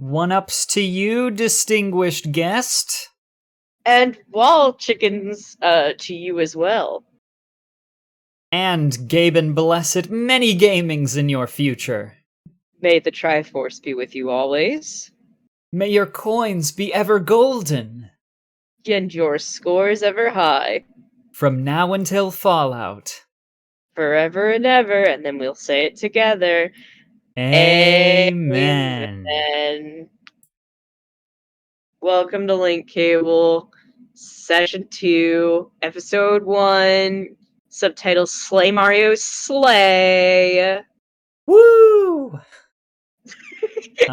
One-ups to you, distinguished guest. And wall chickens to you as well. And Gabe and Blessed, many gamings in your future. May the Triforce be with you always. May your coins be ever golden. And your scores ever high. From now until Fallout. Forever and ever, and then we'll say it together. Amen. Amen. Welcome to Link Cable, Session 2, Episode 1, subtitle Slay Mario Slay. Woo!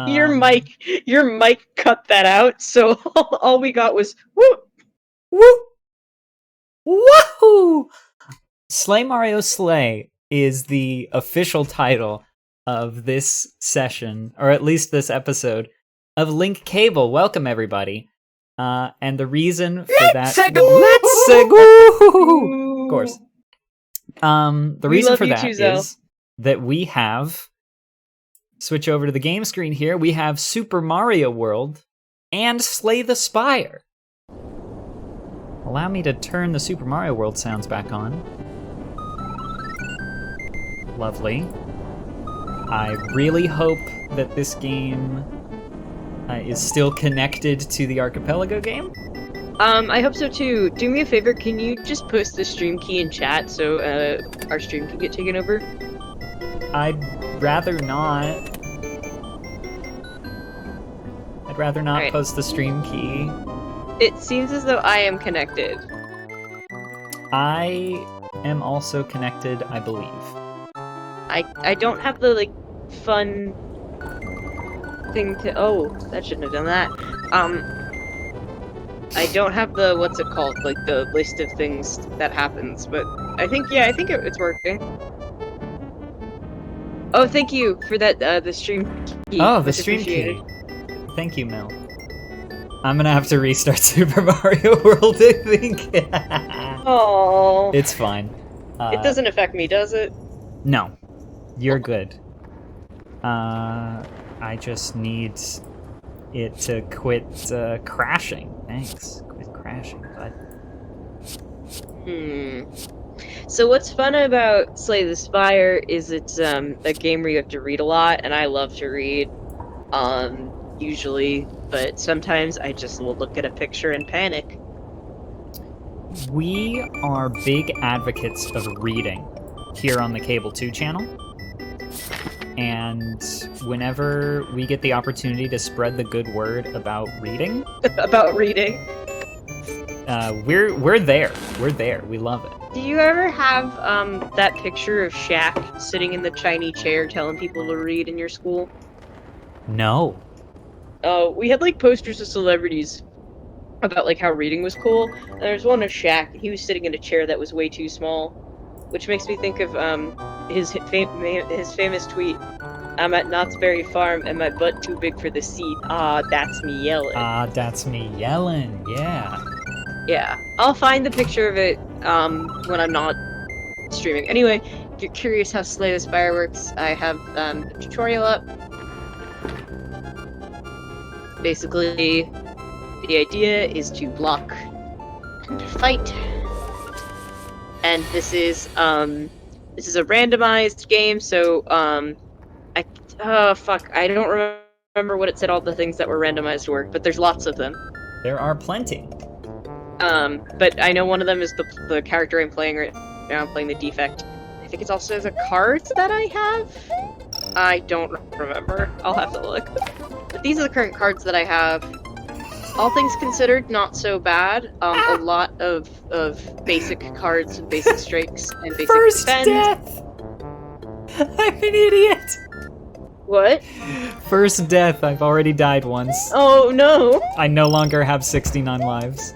Your mic cut that out, so all we got was woo! Woo! Woohoo! Slay Mario Slay is the official title of this session, or at least this episode, of Link Cable. Welcome, everybody. And the reason for Let's that... go! Let's go! Of course. The reason for that is that we have... Switch over to the game screen here. We have Super Mario World and Slay the Spire. Allow me to turn the Super Mario World sounds back on. Lovely. I really hope that this game is still connected to the Archipelago game. I hope so too. Do me a favor, can you just post the stream key in chat so our stream can get taken over? I'd rather not. I'd rather not post the stream key. It seems as though I am connected. I am also connected, I believe. I don't have the, like, fun thing to... Oh, that shouldn't have done that. I don't have the, what's it called, like, the list of things that happens, but I think it's working. Oh, thank you for that, the stream key. Oh, the stream key. Thank you, Mel. I'm gonna have to restart Super Mario World, I think. Oh. It's fine. It doesn't affect me, does it? No. You're good. I just need it to quit crashing. Thanks. Quit crashing, bud. So what's fun about Slay the Spire is it's a game where you have to read a lot, and I love to read, usually, but sometimes I just will look at a picture and panic. We are big advocates of reading here on the Cable 2 channel. And whenever we get the opportunity to spread the good word about reading... about reading? We're there. We're there. We love it. Do you ever have that picture of Shaq sitting in the shiny chair telling people to read in your school? No. Oh, we had like posters of celebrities about like how reading was cool. And there's one of Shaq. He was sitting in a chair that was way too small, which makes me think of his famous tweet. I'm at Knott's Berry Farm and my butt too big for the seat. Ah, that's me yelling. Ah, that's me yelling. Yeah. Yeah, I'll find the picture of it when I'm not streaming. Anyway, if you're curious how Slay the Spire works, I have a tutorial up. Basically, the idea is to block and fight. And this is a randomized game, so I don't remember what it said all the things that were randomized work, but there's lots of them. There are plenty. But I know one of them is the character I'm playing right now. I'm playing the Defect. I think it's also the cards that I have? I don't remember. I'll have to look. But these are the current cards that I have. All things considered, not so bad. A lot of basic cards, basic strikes, and basic First defense. death! I'm an idiot! What? First death. I've already died once. Oh, no! I no longer have 69 lives.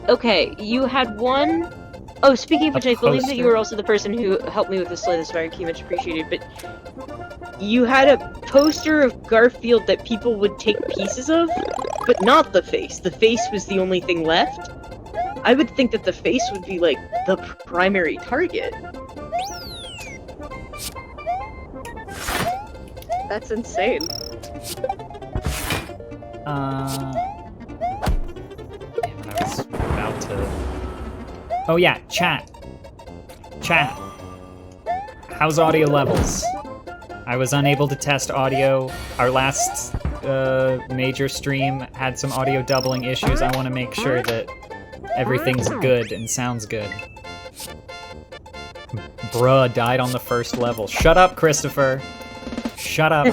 Okay, you had one... Oh, speaking of which, I believe that you were also the person who helped me with the Slay the Spire key, much appreciated, but you had a poster of Garfield that people would take pieces of, but not the face. The face was the only thing left. I would think that the face would be, like, the primary target. That's insane. Damn it, I was about to... Oh yeah, chat. Chat. How's audio levels? I was unable to test audio. Our last major stream had some audio doubling issues. I want to make sure that everything's good and sounds good. Bruh died on the first level. Shut up, Christopher. Shut up.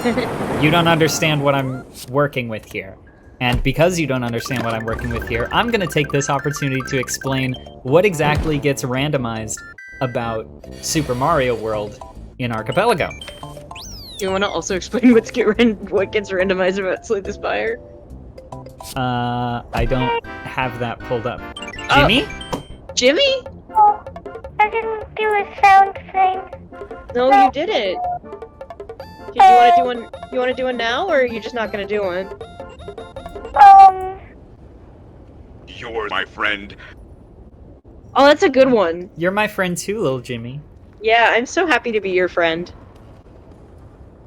You don't understand what I'm working with here. And because you don't understand what I'm working with here, I'm gonna take this opportunity to explain what exactly gets randomized about Super Mario World in Archipelago. Do you want to also explain what gets randomized about Slay the Spire? I don't have that pulled up. Jimmy? Jimmy? Oh, I didn't do a sound thing. No, you didn't. Did you want to do one? You want to do one now, or are you just not gonna do one? You're my friend. Oh, that's a good one. You're my friend too, little Jimmy. Yeah, I'm so happy to be your friend.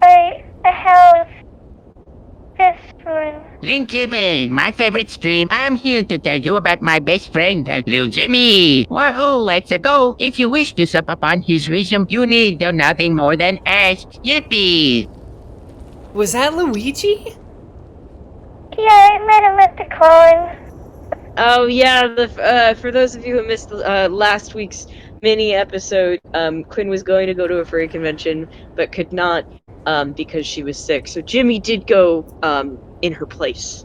I have this one. Link Jimmy, my favorite stream. I'm here to tell you about my best friend, Little Jimmy. Whoa, let's go. If you wish to sup upon his wisdom, you need do nothing more than ask. Yippee! Was that Luigi? Yeah, I met him at the con. Oh yeah, for those of you who missed last week's mini episode, Quinn was going to go to a furry convention, but could not because she was sick. So Jimmy did go in her place,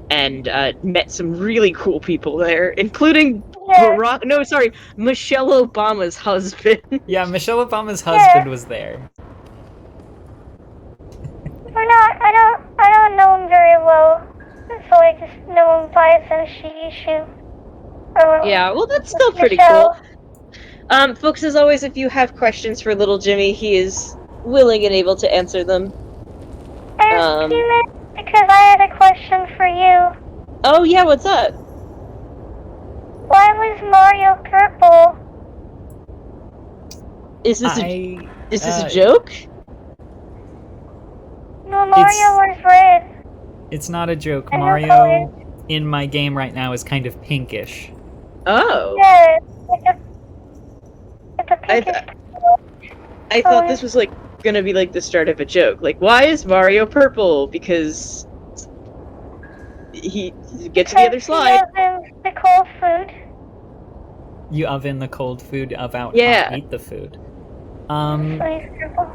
and met some really cool people there, including Michelle Obama's husband. Yeah, Michelle Obama's husband was there. I don't know him very well, so I just know him by some issue. Yeah, well, that's still pretty Michelle. cool. Folks, as always, if you have questions for little Jimmy, he is willing and able to answer them. I have 2 minutes because I had a question for you. Oh yeah, what's up? Why was Mario purple? Is this a joke? No, Mario was red. It's not a joke. I know Mario in my game right now is kind of pinkish. Oh. Yeah, it's a pinkish. I thought this was like gonna be like the start of a joke. Like, why is Mario purple? Because he gets to the other slide. The cold food. You oven the cold food, eat the food. So he's purple.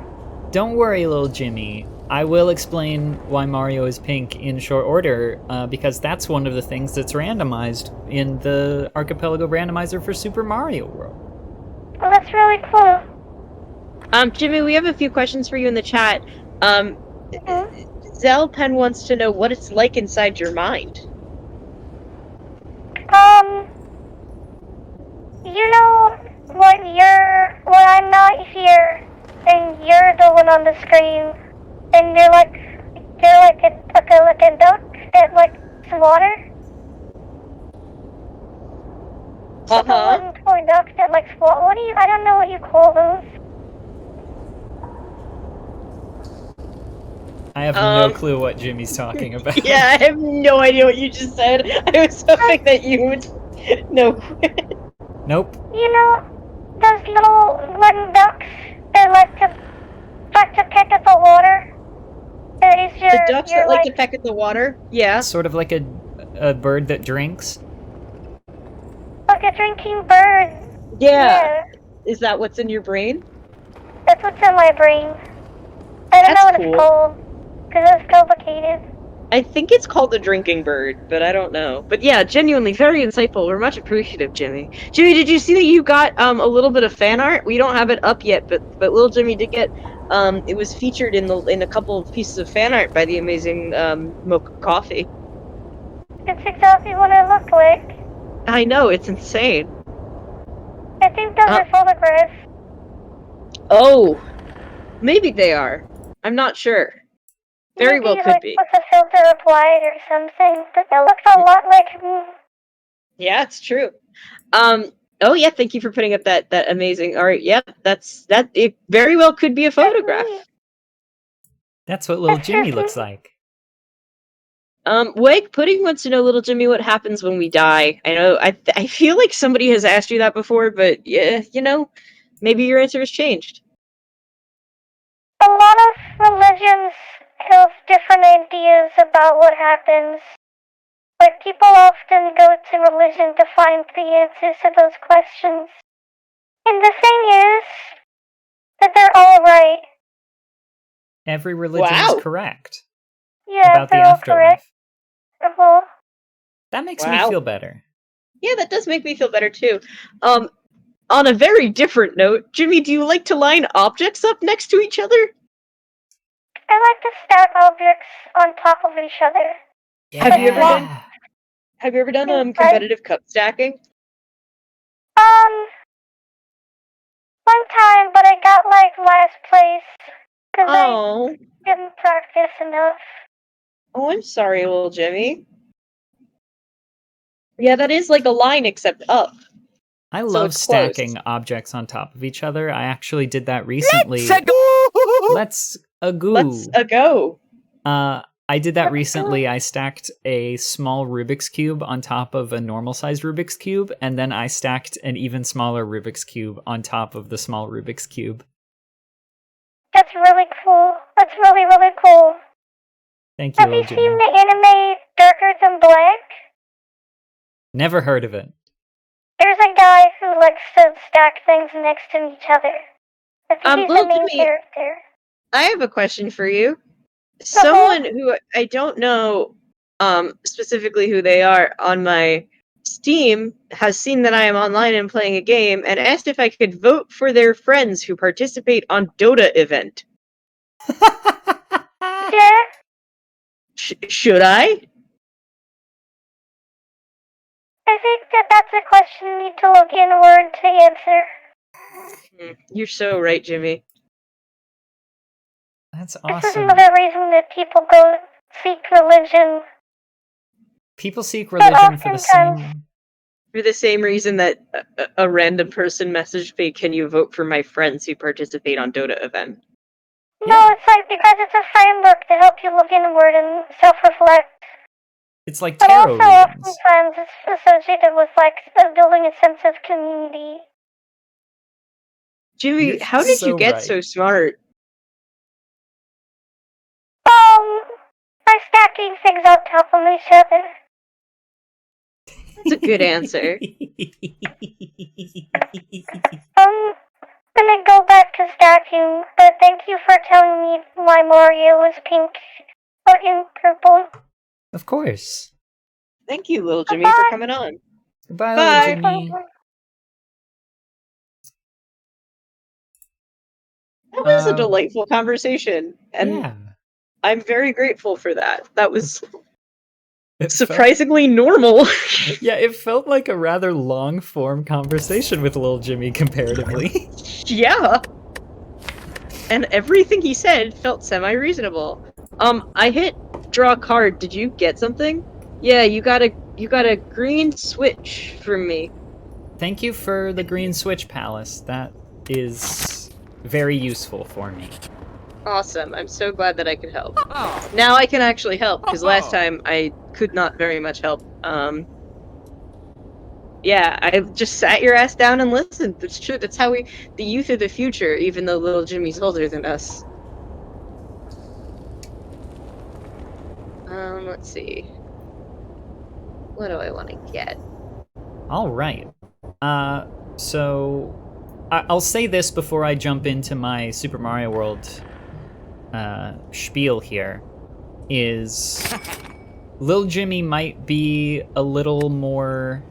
Don't worry, little Jimmy. I will explain why Mario is pink in short order, because that's one of the things that's randomized in the Archipelago randomizer for Super Mario World. Well, that's really cool. Jimmy, we have a few questions for you in the chat. Zelpen wants to know what it's like inside your mind. You know, when I'm not here, and you're the one on the screen, and you're like a duck that likes water. Uh-huh. Or duck that likes water. I don't know what you call those. I have no clue what Jimmy's talking about. Yeah, I have no idea what you just said. I was hoping that you would know. Nope. You know, those little wooden ducks that like to peck at the water. The ducks that like to peck at the water? Yeah. Sort of like a bird that drinks. Like a drinking bird. Yeah. Is that what's in your brain? That's what's in my brain. I don't know what it's called, because it's complicated. I think it's called the drinking bird, but I don't know. But yeah, genuinely very insightful. We're much appreciative, Jimmy. Jimmy, did you see that you got a little bit of fan art? We don't have it up yet, but little Jimmy did get it was featured in a couple of pieces of fan art by the amazing Mocha Coffee. It's exactly what I look like. I know, it's insane. I think those are photographs. Oh, maybe they are. I'm not sure. Very well could be. With a filter applied or something, but it looks a lot like me. Yeah, it's true. Oh yeah, thank you for putting up that amazing art. Yep, that it very well could be a photograph. That's what little Jimmy looks like. Wake Pudding wants to know, little Jimmy, what happens when we die. I know, I feel like somebody has asked you that before, but yeah, maybe your answer has changed. A lot of religions have different ideas about what happens. But people often go to religion to find the answers to those questions. And the thing is that they're all right. Every religion Wow. is correct Yeah, about the they're all afterlife. correct. Uh-huh. That makes me Wow. feel better. Yeah, that does make me feel better too. On a very different note, Jimmy, do you like to line objects up next to each other? I like to stack objects on top of each other. Have you ever done- Yeah. Have you ever done Right. competitive cup stacking? One time, but I got last place because I Oh, didn't practice enough. I'm sorry, little Jimmy. Yeah, that is like a line except up. I So love it's closed. stacking objects on top of each other. I actually did that recently. Let's a goo. Let's go. I did that recently. I stacked a small Rubik's Cube on top of a normal-sized Rubik's Cube, and then I stacked an even smaller Rubik's Cube on top of the small Rubik's Cube. That's really cool. That's really, really cool. Thank you, Have you little seen Jimmy. the anime Darker Than Black? Never heard of it. There's a guy who likes to stack things next to each other. I think he's the Little main Jimmy- character. I have a question for you. Someone who I don't know specifically who they are on my Steam has seen that I am online and playing a game and asked if I could vote for their friends who participate on Dota event. Yeah, Should I? I think that's a question you need to look inward to answer. You're so right, Jimmy. That's This is awesome. another reason that people go seek religion. People seek religion for the same... For the same reason that a random person messaged me, "Can you vote for my friends who participate on Dota event?" No, it's because it's a framework to help you look inward and self-reflect. It's like But tarot also, readings. oftentimes, it's associated with building a sense of community. Jimmy, You're how did so you get right. so smart? By stacking things on top of each other. That's a good answer. Gonna go back to stacking, but thank you for telling me why Mario was pink or in purple. Of course. Thank you, little Jimmy, Bye. for coming on. Goodbye, Bye. little Jimmy. That was a delightful conversation, and Yeah. I'm very grateful for that. That was It surprisingly normal. Yeah, it felt like a rather long-form conversation with little Jimmy comparatively. Yeah. And everything he said felt semi-reasonable. I hit draw card. Did you get something? Yeah, you got a green switch from me. Thank you for the green switch, Palace. That is very useful for me. Awesome. I'm so glad that I could help. Now I can actually help, because last time I could not very much help. Yeah, I just sat your ass down and listened. That's true. That's how the youth of the future, even though little Jimmy's older than us. Let's see. What do I want to get? All right. So I'll say this before I jump into my Super Mario World spiel here, is Lil Jimmy might be a little more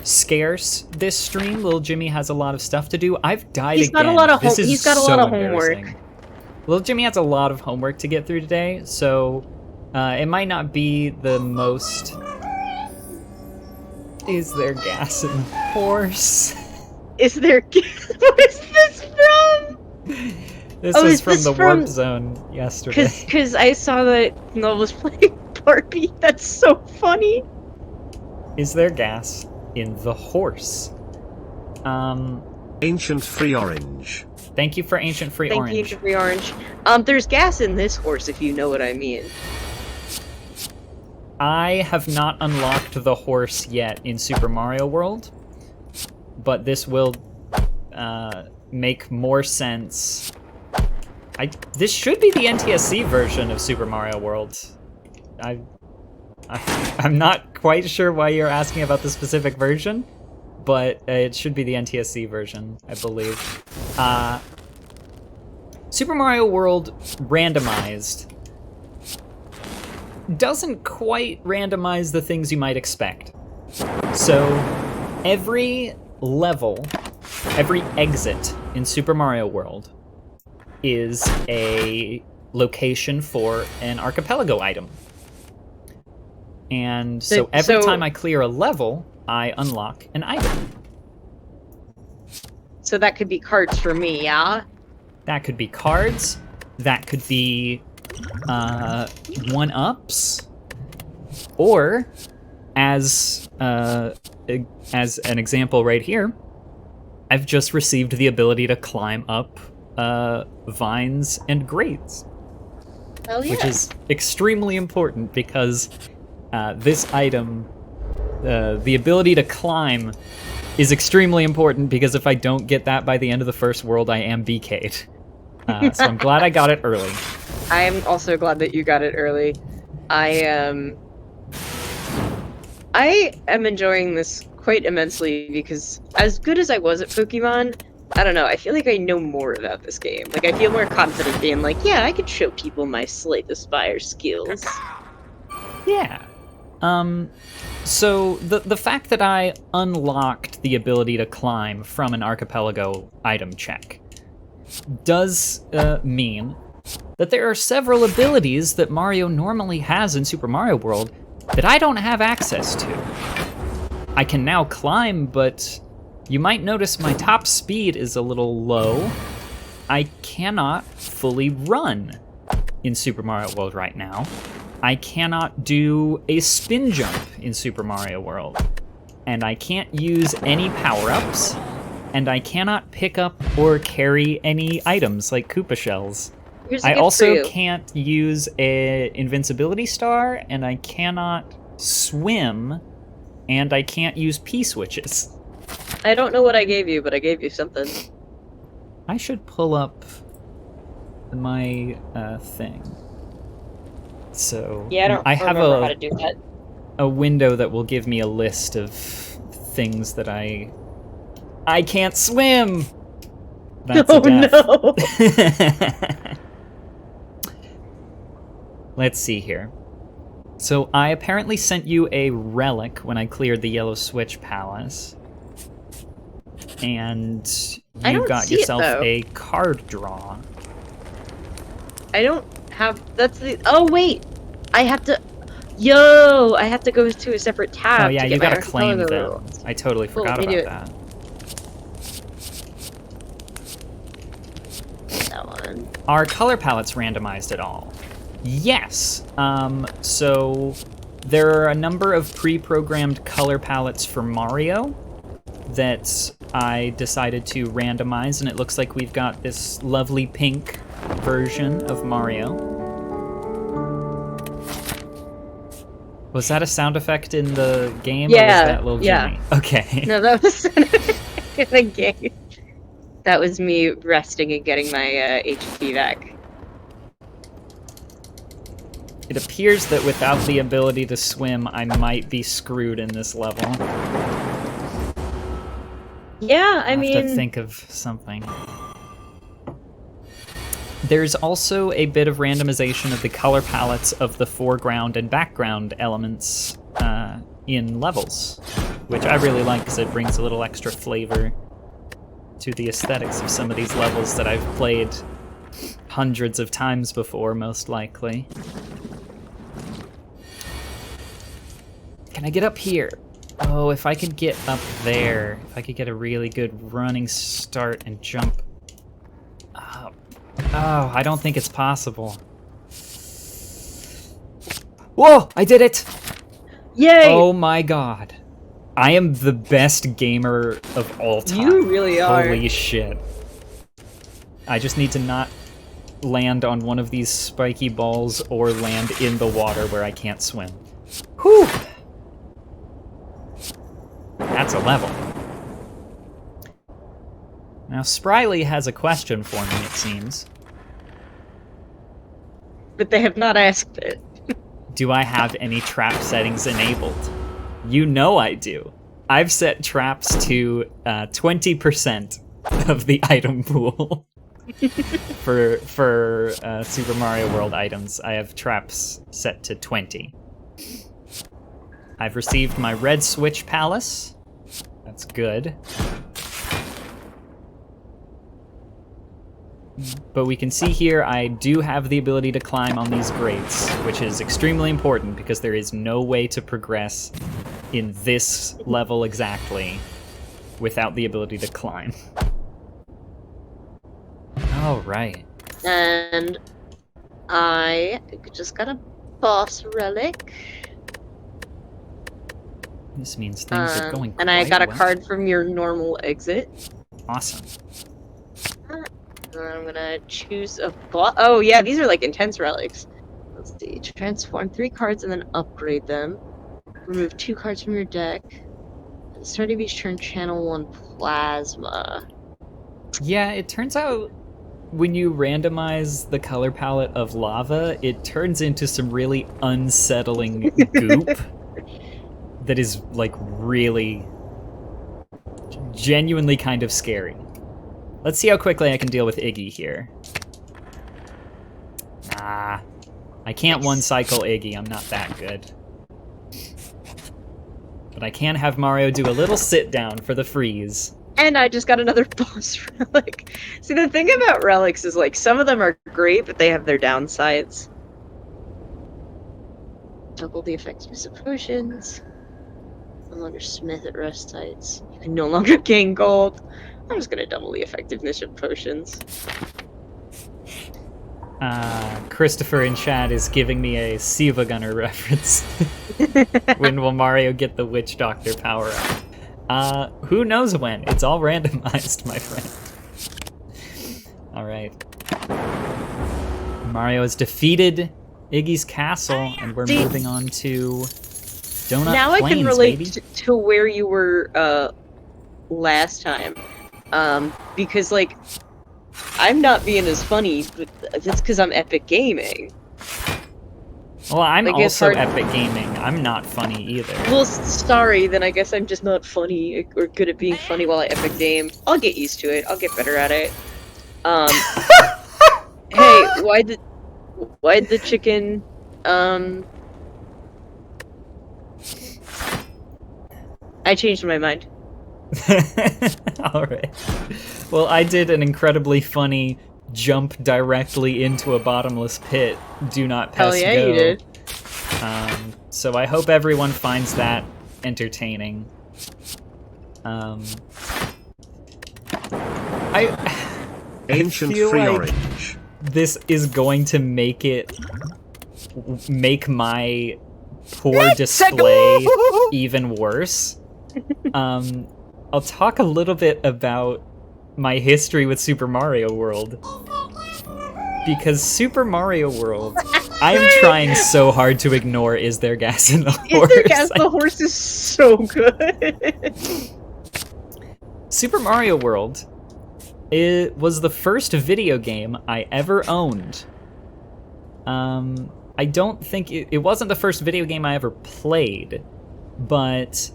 scarce this stream. Lil Jimmy has a lot of stuff to do. I've died He's again. got a lot of This is he's got a so lot of homework. embarrassing. Lil Jimmy has a lot of homework to get through today, so it might not be the most... Is there gas in the horse? Is there? What is this from? This Oh, was is from this the from- Warp Zone yesterday. Because I saw that Noel was playing Barbie. That's so funny. Is there gas in the horse? Ancient Free Orange. Thank you for Ancient Free Thank Orange. you, Ancient Free Orange. There's gas in this horse, if you know what I mean. I have not unlocked the horse yet in Super Mario World, but this will make more sense. This should be the NTSC version of Super Mario World. I'm not quite sure why you're asking about the specific version, but it should be the NTSC version, I believe. Super Mario World randomized doesn't quite randomize the things you might expect. So every level, every exit in Super Mario World is a location for an archipelago item. And so every time I clear a level, I unlock an item. So that could be cards for me, yeah? That could be cards. That could be one-ups. Or, as an example right here, I've just received the ability to climb up vines and grates. Hell yeah. Which is extremely important because this item, the ability to climb, is extremely important because if I don't get that by the end of the first world, I am BK'd. So I'm glad I got it early. I am also glad that you got it early. I am enjoying this quite immensely because as good as I was at Pokemon, I don't know, I feel like I know more about this game. Like, I feel more confident being like, yeah, I could show people my Slay the Spire skills. Yeah. So the fact that I unlocked the ability to climb from an archipelago item check does mean that there are several abilities that Mario normally has in Super Mario World that I don't have access to. I can now climb, but you might notice my top speed is a little low. I cannot fully run in Super Mario World right now. I cannot do a spin jump in Super Mario World. And I can't use any power-ups. And I cannot pick up or carry any items like Koopa shells. I also can't use an invincibility star, and I cannot swim, and I can't use P-switches. I don't know what I gave you, but I gave you something. I should pull up my thing. So yeah, I have remember how to do that. A window that will give me a list of things that I can't swim. That's a death. No. Let's see here. So I apparently sent you a relic when I cleared the Yellow Switch Palace. And you got yourself a card draw. I don't have... That's the... Oh, wait! I have to... Yo! I have to go to a separate tab. Oh, yeah, to you get gotta claim them. I totally forgot about that. That one. Are color palettes randomized at all? Yes. So there are a number of pre-programmed color palettes for Mario that I decided to randomize, and it looks like we've got this lovely pink version of Mario. Was that a sound effect in the game, or was that Lil Jimmy? Okay. No, that was in the game. That was me resting and getting my HP back. It appears that without the ability to swim, I might be screwed in this level. Yeah, I mean... I have to think of something. There's also a bit of randomization of the color palettes of the foreground and background elements in levels, which I really like because it brings a little extra flavor to the aesthetics of some of these levels that I've played hundreds of times before, most likely. Can I get up here? Oh, if I could get up there, if I could get a really good running start and jump. Oh, I don't think it's possible. Whoa, I did it! Yay! Oh my god. I am the best gamer of all time. You really are. Holy shit. I just need to not land on one of these spiky balls or land in the water where I can't swim. Whew! That's a level. Now, Spryly has a question for me, it seems. But they have not asked it. Do I have any trap settings enabled? You know I do. I've set traps to 20% of the item pool. for Super Mario World items, I have traps set to 20. I've received my red switch palace. That's good. But we can see here I do have the ability to climb on these grates, which is extremely important because there is no way to progress in this level exactly without the ability to climb. All right. And I just got a boss relic. This means things are going and I quite got a well. card from your normal exit. Awesome. I'm gonna choose a boss. Oh yeah, these are like intense relics. Let's see. Transform 3 cards and then upgrade them. Remove 2 cards from your deck. At the start of each turn, channel 1 plasma. Yeah, it turns out when you randomize the color palette of lava, it turns into some really unsettling goop that is, like, really genuinely kind of scary. Let's see how quickly I can deal with Iggy here. Nah, I can't one-cycle Iggy, I'm not that good. But I can have Mario do a little sit-down for the freeze. And I just got another boss relic. See, the thing about relics is, like, some of them are great, but they have their downsides. Double the effectiveness of potions. No longer smith at rest sites. You can no longer gain gold. I'm just gonna double the effectiveness of potions. Christopher in chat is giving me a Siva Gunner reference. When will Mario get the Witch Doctor power up? Who knows when? It's all randomized, my friend. Alright. Mario has defeated Iggy's castle, and we're moving on to Donut now Plains, I can relate baby. to where you were last time. Because, like, I'm not being as funny, but that's because I'm Epic Gaming. Well, I'm like, also Epic Gaming. I'm not funny either. Well, sorry, then I guess I'm just not funny or good at being funny while I Epic Game. I'll get used to it. I'll get better at it. Hey, why'd the chicken, I changed my mind. Alright. Well, I did an incredibly funny jump directly into a bottomless pit. Do not pass Hell yeah, go. you did. So I hope everyone finds that entertaining. Ancient feel free like orange. this is going to make my poor display even worse. I'll talk a little bit about my history with Super Mario World. Because Super Mario World, I am trying so hard to ignore Is There Gas in the Horse. Is There Gas in the Horse is so good. Super Mario World, it was the first video game I ever owned. I don't think it wasn't the first video game I ever played, but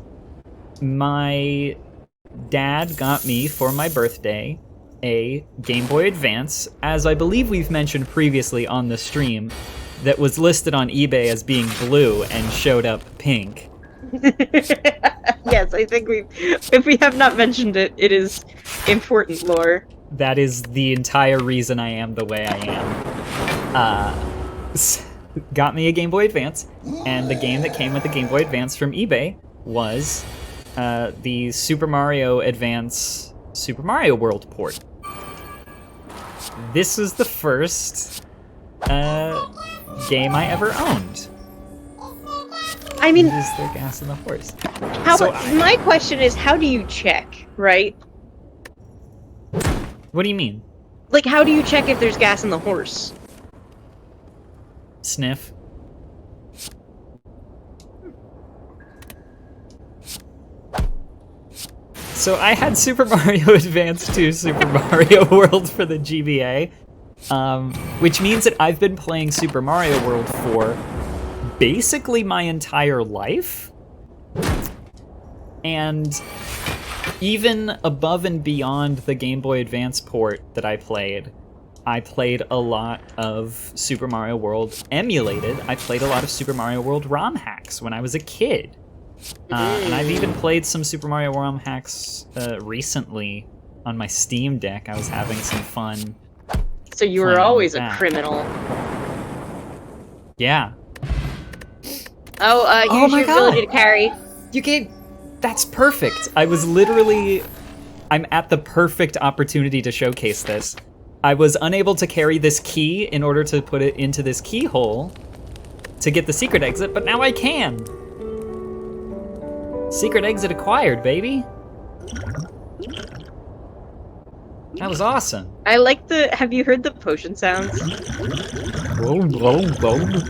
my dad got me for my birthday a Game Boy Advance, as I believe we've mentioned previously on the stream, that was listed on eBay as being blue and showed up pink. Yes, I think if we have not mentioned it, it is important lore. That is the entire reason I am the way I am. Got me a Game Boy Advance, and the game that came with the Game Boy Advance from eBay was the Super Mario Advance Super Mario World port. This is the first game I ever owned. I mean, is there gas in the horse? My question is, how do you check, right? What do you mean? Like, how do you check if there's gas in the horse? Sniff. So I had Super Mario Advance 2 Super Mario World for the GBA, which means that I've been playing Super Mario World for basically my entire life. And even above and beyond the Game Boy Advance port that I played a lot of Super Mario World emulated. I played a lot of Super Mario World ROM hacks when I was a kid. And I've even played some Super Mario ROM hacks recently on my Steam Deck. I was having some fun. So you were always a criminal. Yeah. Oh, here's your ability to carry. You gave... That's perfect. I was literally... I'm at the perfect opportunity to showcase this. I was unable to carry this key in order to put it into this keyhole to get the secret exit, but now I can. Secret exit acquired, baby. That was awesome. I like the... Have you heard the potion sounds? Gold, gold, gold.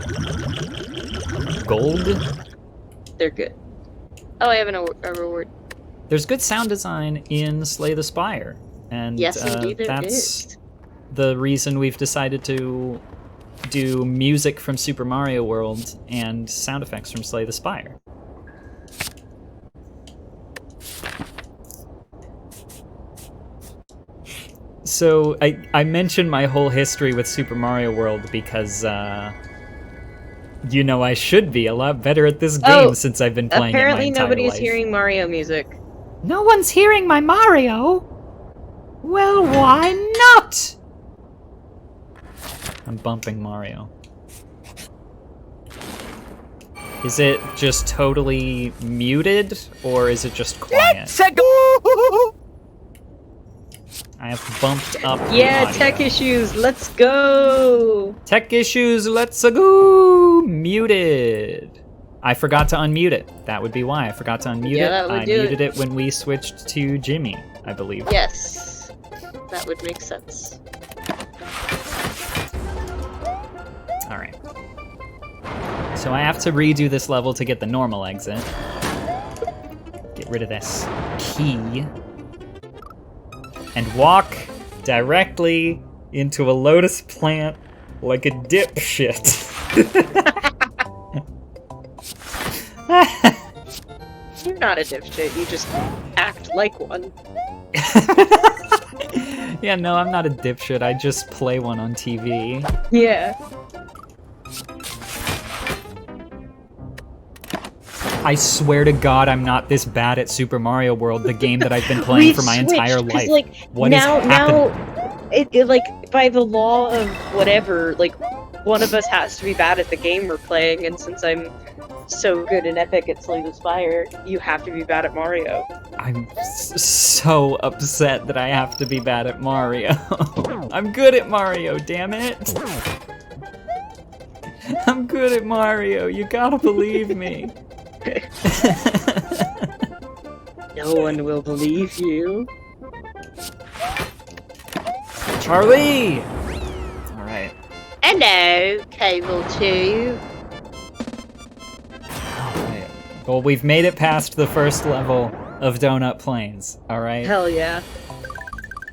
Gold. They're good. Oh, I have a reward. There's good sound design in Slay the Spire. And yes, indeed there that's is. The reason we've decided to do music from Super Mario World and sound effects from Slay the Spire. So I mentioned my whole history with Super Mario World because you know I should be a lot better at this game since I've been playing it my entire life. Apparently nobody's hearing Mario music. No one's hearing my Mario? Well, why not? I'm bumping Mario. Is it just totally muted, or is it just quiet? Let's go! I have bumped up the Yeah, audio. tech issues, let's go! Tech issues, let's go! Muted. I forgot to unmute it. That would be why I forgot to unmute it. That would I do muted it when we switched to Jimmy, I believe. Yes, that would make sense. Alright. So I have to redo this level to get the normal exit. Get rid of this key. And walk directly into a lotus plant like a dipshit. You're not a dipshit, you just act like one. Yeah, no, I'm not a dipshit. I just play one on TV. Yeah. I swear to God, I'm not this bad at Super Mario World, the game that I've been playing for my entire life. Like, What is happening? It like by the law of whatever, like one of us has to be bad at the game we're playing, and since I'm so good and epic at Slay the Spire, you have to be bad at Mario. I'm so upset that I have to be bad at Mario. I'm good at Mario, damn it! I'm good at Mario, you gotta believe me. No one will believe you. Charlie! Alright. Hello, Cable 2. Alright. Well, we've made it past the first level of Donut Plains, alright? Hell yeah.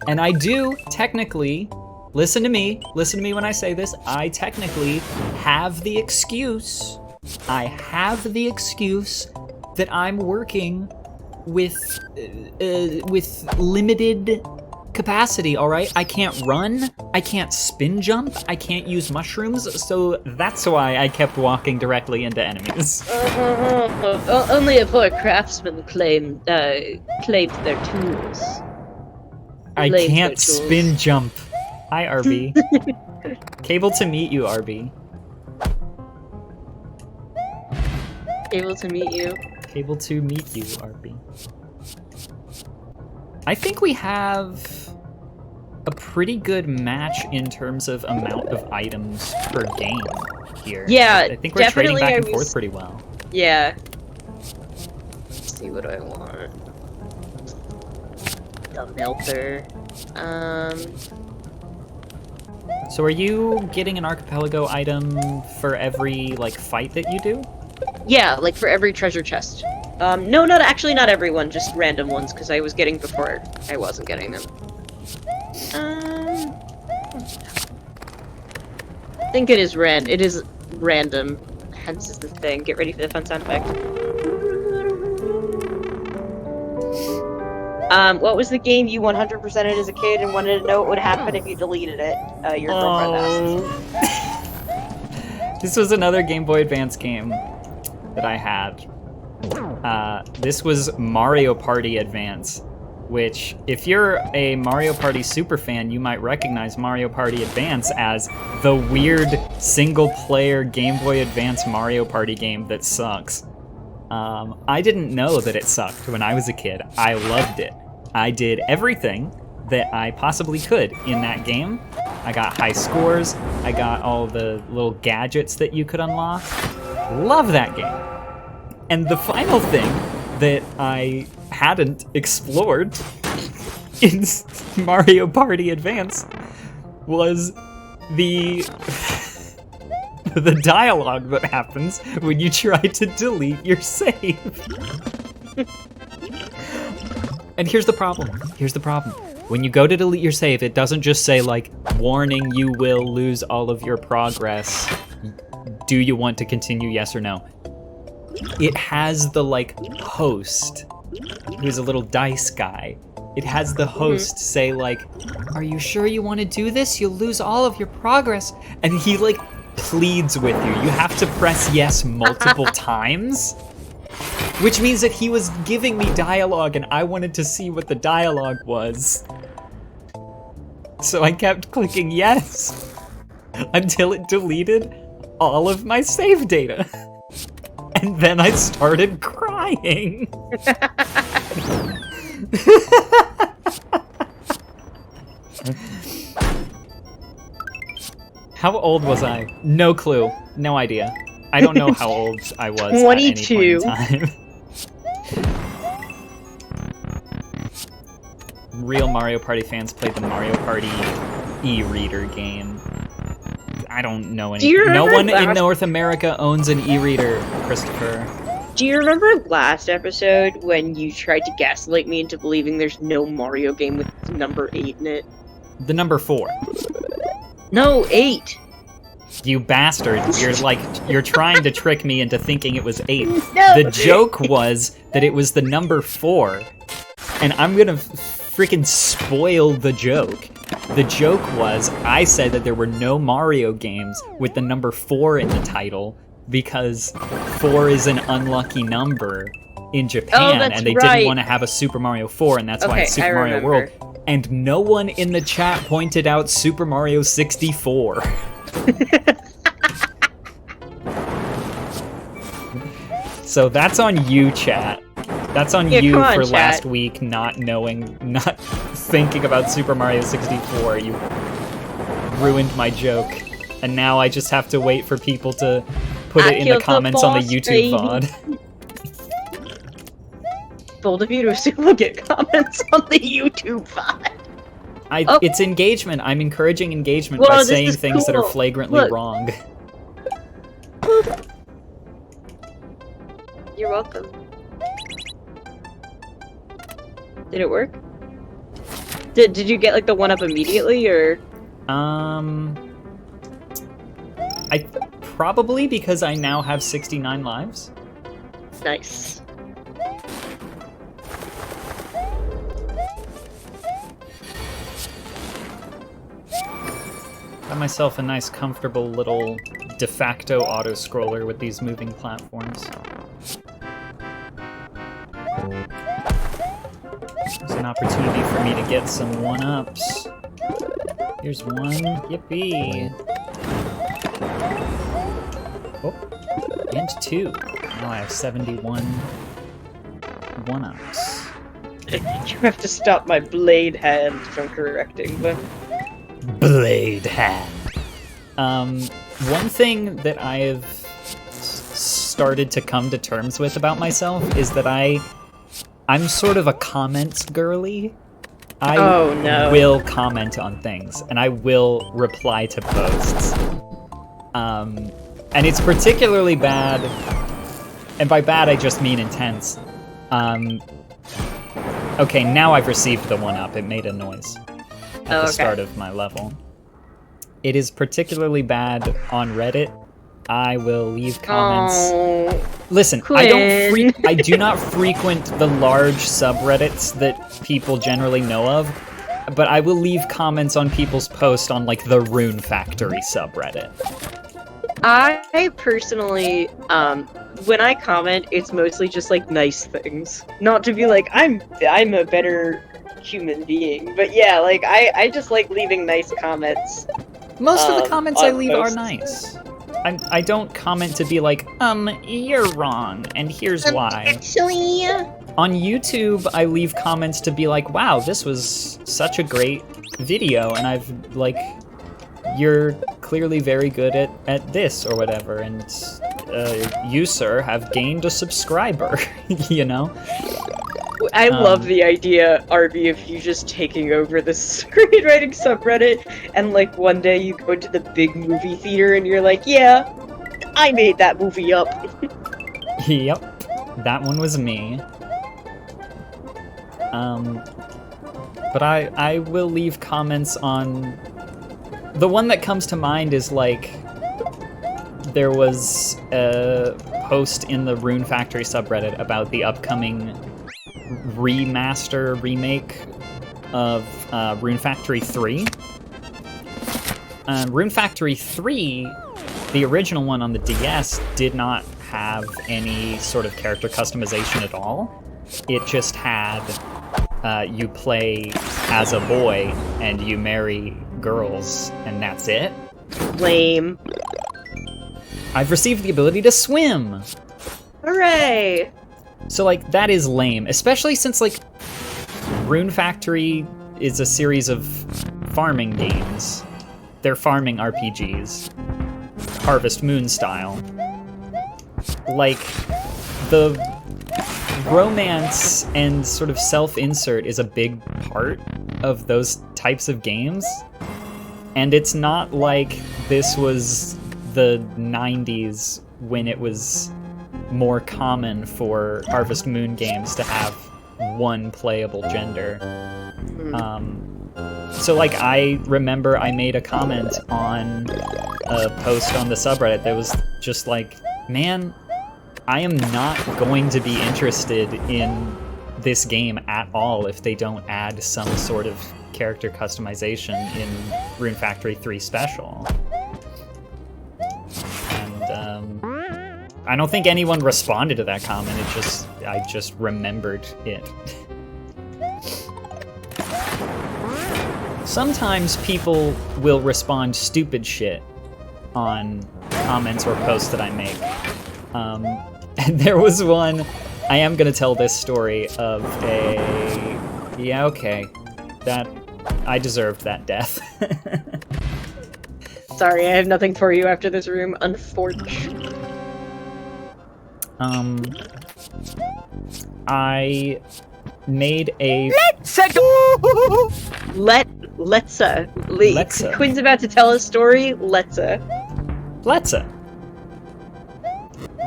And I do, technically, listen to me when I say this, I technically have the excuse that I'm working with limited capacity, all right? I can't run, I can't spin jump, I can't use mushrooms, so that's why I kept walking directly into enemies. Only a poor craftsman claimed their tools. I Lays can't their tools. spin jump. Hi, RB. Cable to meet you, RB. Able to meet you. Able to meet you, RB. I think we have a pretty good match in terms of amount of items per game here. Yeah, I think we're trading definitely back I and was- forth pretty well. Yeah. Let's see, what do I want? The melter. So are you getting an archipelago item for every, like, fight that you do? Yeah, like for every treasure chest. No, not everyone, just random ones, because I was getting before I wasn't getting them. I think it is random. Hence is the thing. Get ready for the fun sound effect. What was the game you 100%ed as a kid and wanted to know what would happen if you deleted it? Your girlfriend asked. This was another Game Boy Advance game that I had. This was Mario Party Advance, which, if you're a Mario Party super fan, you might recognize Mario Party Advance as the weird single-player Game Boy Advance Mario Party game that sucks. I didn't know that it sucked when I was a kid. I loved it. I did everything that I possibly could in that game. I got high scores. I got all the little gadgets that you could unlock. Love that game. And the final thing that I hadn't explored in Mario Party Advance was the dialogue that happens when you try to delete your save. And here's the problem. When you go to delete your save, it doesn't just say, like, warning, you will lose all of your progress. Do you want to continue, yes or no? It has the, like, host, who's a little dice guy. It has the host say, like, are you sure you want to do this? You'll lose all of your progress. And he, like, pleads with you. You have to press yes multiple times. Which means that he was giving me dialogue and I wanted to see what the dialogue was. So I kept clicking yes until it deleted all of my save data. And then I started crying. How old was I? No clue. No idea. I don't know how old I was 22. at any point in time. Real Mario Party fans played the Mario Party e-reader game. I don't know any. No one in North America owns an e-reader, Christopher. Do you remember last episode when you tried to gaslight me into believing there's no Mario game with number 8 in it? The number 4. No, 8. You bastard. You're trying to trick me into thinking it was 8. No. The joke was that it was the number 4. And I'm gonna freaking spoil the joke. The joke was, I said that there were no Mario games with the number 4 in the title because 4 is an unlucky number in Japan, and they didn't want to have a Super Mario 4, and that's why it's Super Mario World. And no one in the chat pointed out Super Mario 64. So that's on you, chat. That's on you for chat. Last week not thinking about Super Mario 64. You ruined my joke. And now I just have to wait for people to put it in the comments on the YouTube VOD. Bold of you to assume we'll get comments on the YouTube VOD. It's engagement. I'm encouraging engagement by saying things that are flagrantly wrong. You're welcome. Did it work? Did you get, like, the 1-up immediately, or? I probably, because I now have 69 lives. Nice. Got myself a nice, comfortable little de facto auto-scroller with these moving platforms. There's an opportunity for me to get some 1-ups. Here's one. Yippee! Oh, and 2. Now I have 71 1-ups. You have to stop my blade hand from correcting them. Blade hand. One thing that I have started to come to terms with about myself is that I'm sort of a comments girly. I will comment on things, and I will reply to posts. And it's particularly bad, and by bad I just mean intense. Okay, now I've received the 1-up. It made a noise at the start of my level. It is particularly bad on Reddit. I will leave comments. Listen, Quinn. I do not frequent the large subreddits that people generally know of, but I will leave comments on people's posts on like the Rune Factory subreddit. I personally, when I comment, it's mostly just like nice things. Not to be like, I'm a better human being, but yeah, like I just like leaving nice comments. Most of the comments I leave posts. are nice. I don't comment to be like, you're wrong, and here's why. Actually, On YouTube, I leave comments to be like, wow, this was such a great video, and I've, like, you're clearly very good at this, or whatever, and you, sir, have gained a subscriber, you know? I love the idea, Arby, of you just taking over the screenwriting subreddit, and like one day you go to the big movie theater and you're like, yeah, I made that movie up. Yep, that one was me. But I will leave comments on... The one that comes to mind is like, there was a post in the Rune Factory subreddit about the upcoming remake of Rune Factory 3. Rune Factory 3, the original one on the DS, did not have any sort of character customization at all. It just had you play as a boy and you marry girls, and that's it. Lame. I've received the ability to swim! Hooray! So, like, that is lame, especially since, like, Rune Factory is a series of farming games. They're farming RPGs. Harvest Moon style. Like, the romance and sort of self-insert is a big part of those types of games. And it's not like this was the 90s when it was more common for Harvest Moon games to have one playable gender. So like I remember I made a comment on a post on the subreddit that was just like, man, I am not going to be interested in this game at all if they don't add some sort of character customization in Rune Factory 3 Special. And I don't think anyone responded to that comment, I just remembered it. Sometimes people will respond stupid shit on comments or posts that I make. And there was one, I am gonna tell this story of a... Yeah, okay. I deserved that death. Sorry, I have nothing for you after this room, unfortunately. I made a... Let's Quinn's about to tell a story, Let's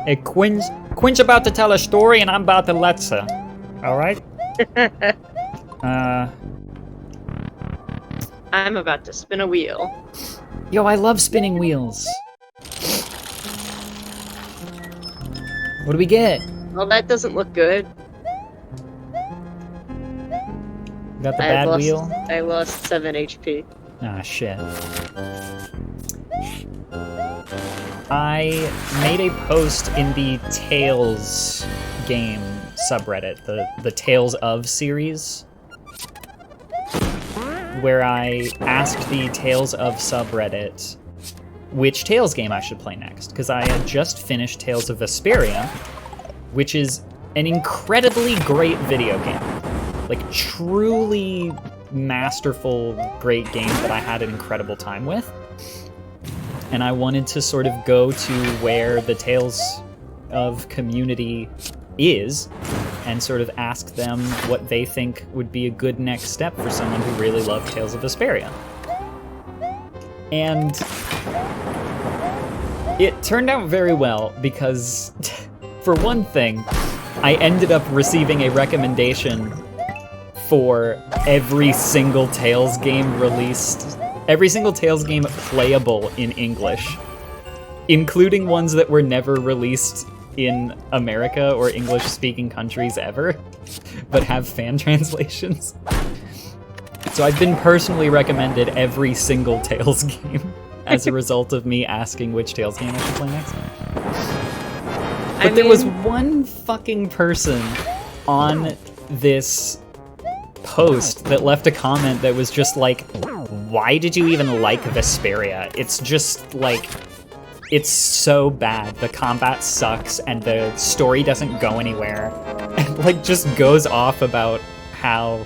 Hey, Quinn's about to tell a story and I'm about to let's her. Alright? I'm about to spin a wheel. Yo, I love spinning wheels. What do we get? Well, that doesn't look good. Got the bad wheel? I lost 7 HP. Ah, shit. I made a post in the Tales game subreddit, the Tales of series, where I asked the Tales of subreddit which Tales game I should play next, because I had just finished Tales of Vesperia, which is an incredibly great video game. Like, truly masterful, great game that I had an incredible time with. And I wanted to sort of go to where the Tales of community is, and sort of ask them what they think would be a good next step for someone who really loved Tales of Vesperia. And it turned out very well because, for one thing, I ended up receiving a recommendation for every single Tales game released, every single Tales game playable in English, including ones that were never released in America or English-speaking countries ever, but have fan translations. So I've been personally recommended every single Tales game as a result of me asking which Tales game I should play next. But there was one fucking person on this post that left a comment that was just like, why did you even like Vesperia? It's just like, it's so bad. The combat sucks and the story doesn't go anywhere. And like just goes off about how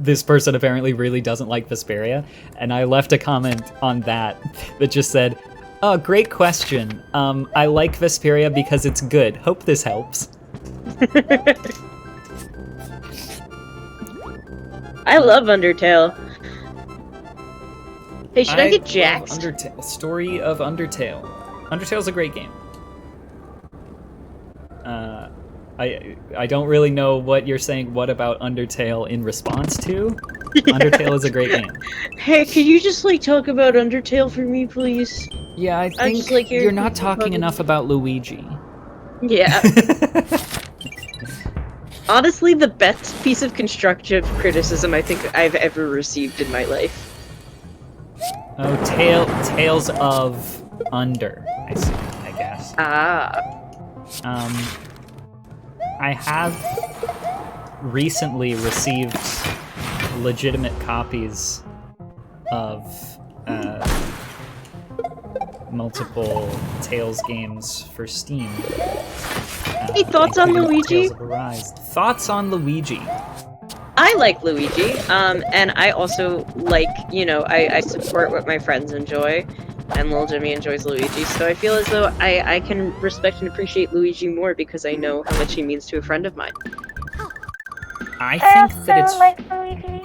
this person apparently really doesn't like Vesperia. And I left a comment on that just said, oh, great question. I like Vesperia because it's good. Hope this helps. I love Undertale. Hey, should I get jacked? Undertale. Story of Undertale. Undertale's a great game. I don't really know what you're saying. What about Undertale in response to? Yeah. Undertale is a great game. Hey, could you just like talk about Undertale for me, please? Yeah, I think just, like, you're not talking enough about Luigi. Yeah. Honestly, the best piece of constructive criticism I think I've ever received in my life. Oh, Tales of Under, I guess. Ah. I have recently received legitimate copies of multiple Tales games for Steam. Hey, thoughts on Luigi? Thoughts on Luigi? I like Luigi, and I also like, you know, I support what my friends enjoy, and Lil Jimmy enjoys Luigi, so I feel as though I can respect and appreciate Luigi more because I know how much he means to a friend of mine. I think that it's... like Luigi.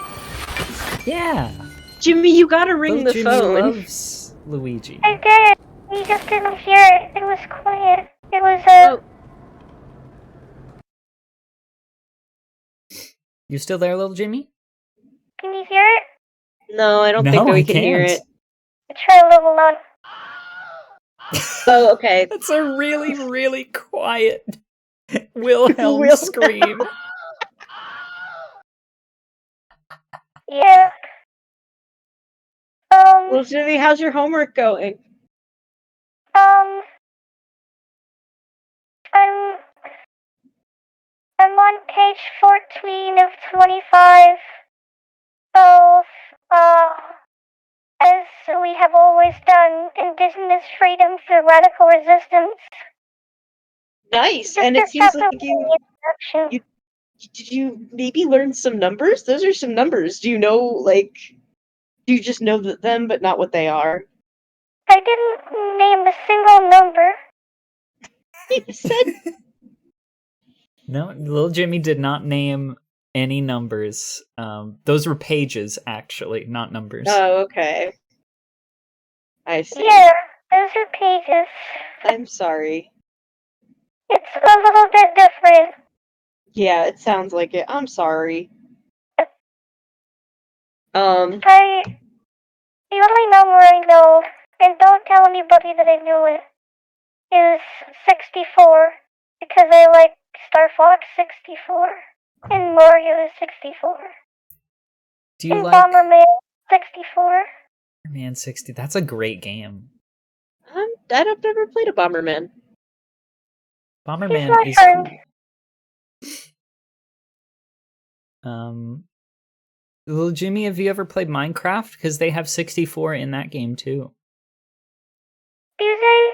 Yeah! Jimmy, you gotta ring the Jimmy phone. Loves Luigi. I did! You just didn't hear it. It was quiet. It was, Oh. You still there, little Jimmy? Can you hear it? No, I don't think that we can hear it. Try a little louder. Oh, okay. That's a really, really quiet Wilhelm scream. Yeah. Well, Jimmy, how's your homework going? I'm on page 14 of 25. So, as we have always done, indigenous freedom through radical resistance. Nice, and it seems like you did you maybe learn some numbers? Those are some numbers. Do you know, like, do you just know them but not what they are? I didn't name a single number. You said... No, little Jimmy did not name any numbers. Those were pages, actually, not numbers. Oh, okay. I see. Yeah, those are pages. I'm sorry. It's a little bit different. Yeah, it sounds like it. I'm sorry. The only number I know, and don't tell anybody that I knew it, is 64, because I like Star Fox 64, and Mario is 64. Do you and like Bomberman 64? Bomberman 60? That's a great game. I've never played a Bomberman. Bomberman is cool. Little Jimmy, have you ever played Minecraft? Because they have 64 in that game too. Do they?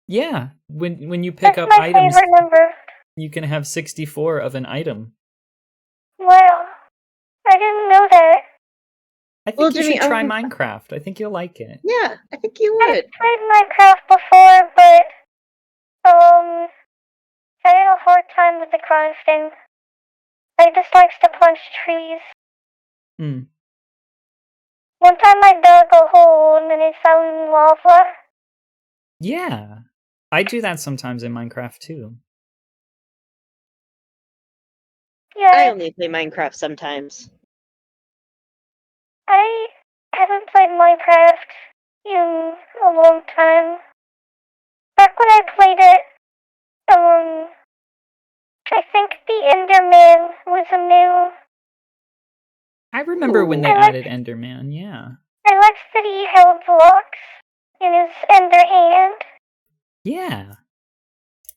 Yeah, when you pick up items, That's my favorite number. You can have 64 of an item. Wow, I didn't know that. I think you should try Minecraft. I think you'll like it. Yeah, I think you would. I've played Minecraft before, but I had a hard time with the crafting. I just likes to punch trees. Hmm. One time I dug a hole and then it found lava. Yeah. I do that sometimes in Minecraft too. Yeah, I only play Minecraft sometimes. I haven't played Minecraft in a long time. Back when I played it, I think the Enderman was a new. I remember when they added Enderman, yeah. I liked that he held blocks in his Ender hand. Yeah.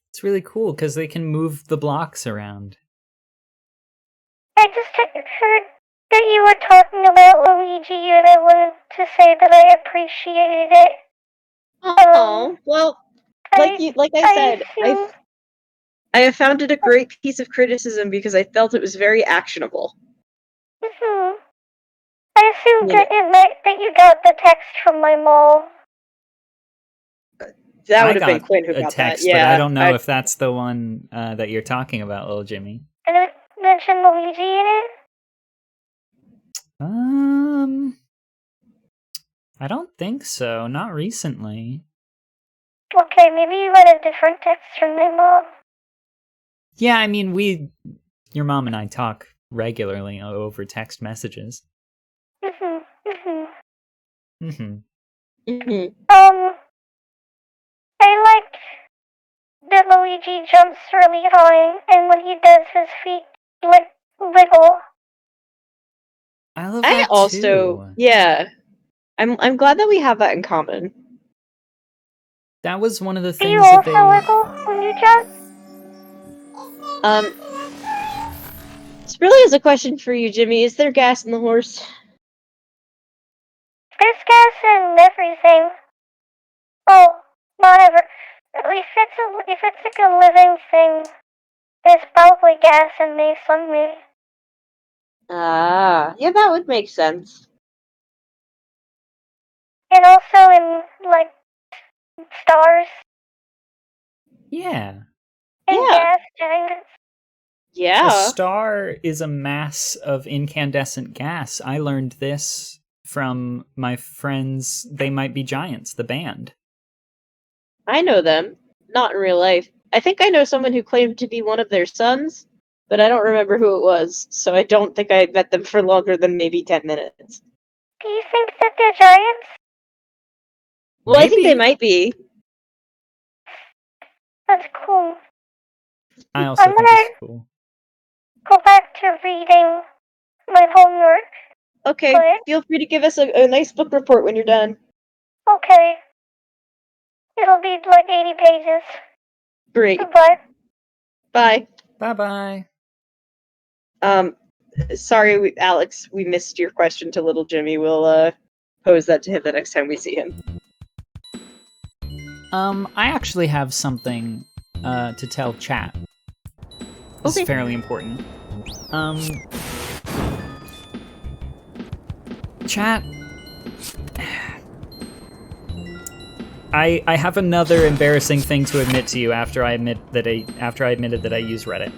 It's really cool because they can move the blocks around. I just heard that you were talking about Luigi and I wanted to say that I appreciated it. Oh, well, like I said, I have found it a great piece of criticism because I felt it was very actionable. I assumed that it meant that you got the text from my mom. That would have been Quinn who a got text, that. Yeah, but I don't know if that's the one that you're talking about, little Jimmy. And it mentioned Luigi in it? I don't think so. Not recently. Okay, maybe you got a different text from my mom. Yeah, I mean, your mom and I talk regularly over text messages. I like that Luigi jumps really high, and when he does, his feet wiggle. I love that also, too. yeah. I'm glad that we have that in common. That was one of the Do things you that also wiggle when you jump? This really is a question for you, Jimmy. Is there gas in the horse? There's gas in everything. Oh, not ever. If it's like a living thing, there's probably gas in me somewhere. Ah, yeah, that would make sense. And also in, like, stars. Yeah. And gas giants. Yeah. A star is a mass of incandescent gas. I learned this from my friends, They Might Be Giants, the band. I know them. Not in real life. I think I know someone who claimed to be one of their sons, but I don't remember who it was, so I don't think I met them for longer than maybe 10 minutes. Do you think that they're giants? Well, maybe. I think they might be. That's cool. I also think it's cool. Go back to reading my homework. Okay, feel free to give us a nice book report when you're done. Okay. It'll be like 80 pages. Great. Goodbye. Bye. Bye-bye. Sorry, Alex, we missed your question to little Jimmy. We'll, pose that to him the next time we see him. I actually have something, to tell chat. This is fairly important. Chat... I have another embarrassing thing to admit to you after I admitted that I use Reddit.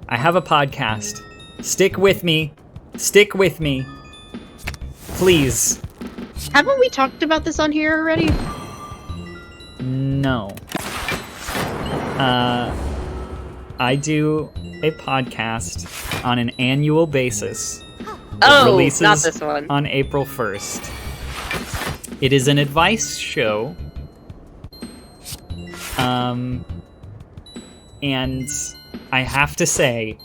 I have a podcast. Stick with me. Stick with me. Please. Haven't we talked about this on here already? No. I do a podcast on an annual basis. Releases not this one. On April 1st. It is an advice show. And I have to say,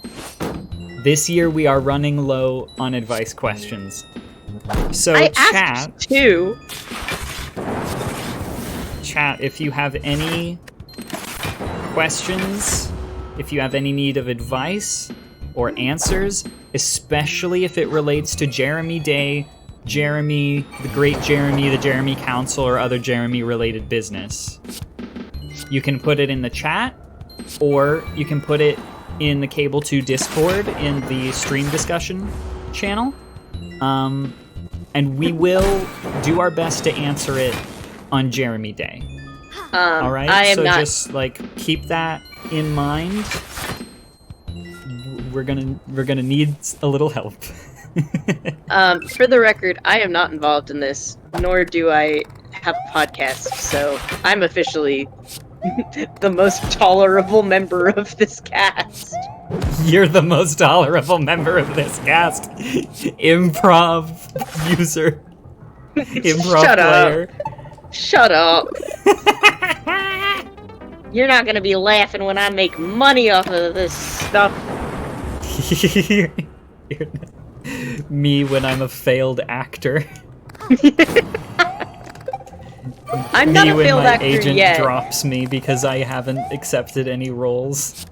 this year we are running low on advice questions. So asked too. Chat, if you have any questions, if you have any need of advice or answers, especially if it relates to Jeremy Day, Jeremy, the Great Jeremy, the Jeremy Council, or other Jeremy-related business, you can put it in the chat, or you can put it in the Cable 2 Discord in the stream discussion channel, and we will do our best to answer it on Jeremy Day. All right, I am so not. just like keep that in mind. We're gonna need a little help. For the record, I am not involved in this, nor do I have a podcast, so I'm officially the most tolerable member of this cast. You're the most tolerable member of this cast. Improv user. Improv Shut player. up. Shut up. You're not gonna be laughing when I make money off of this stuff. Me when I'm a failed actor. I'm not me a when failed my actor agent yet. drops me because I haven't accepted any roles.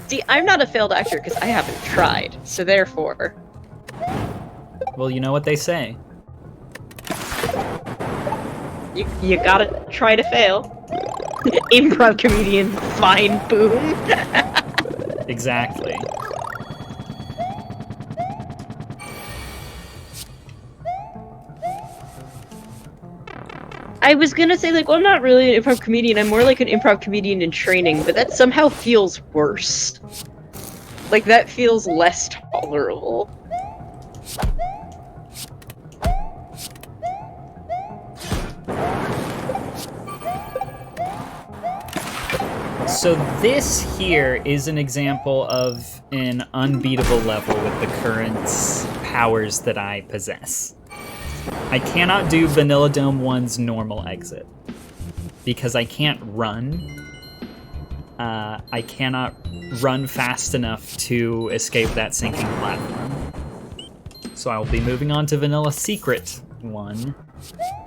See, I'm not a failed actor because I haven't tried, so therefore... Well, you know what they say. You gotta try to fail. Improv comedian, fine, boom. Exactly. I was gonna say, like, well, I'm not really an improv comedian, I'm more like an improv comedian in training, but that somehow feels worse. Like, that feels less tolerable. So this here is an example of an unbeatable level with the current powers that I possess. I cannot do Vanilla Dome 1's normal exit because I can't run. I cannot run fast enough to escape that sinking platform. So I will be moving on to Vanilla Secret 1,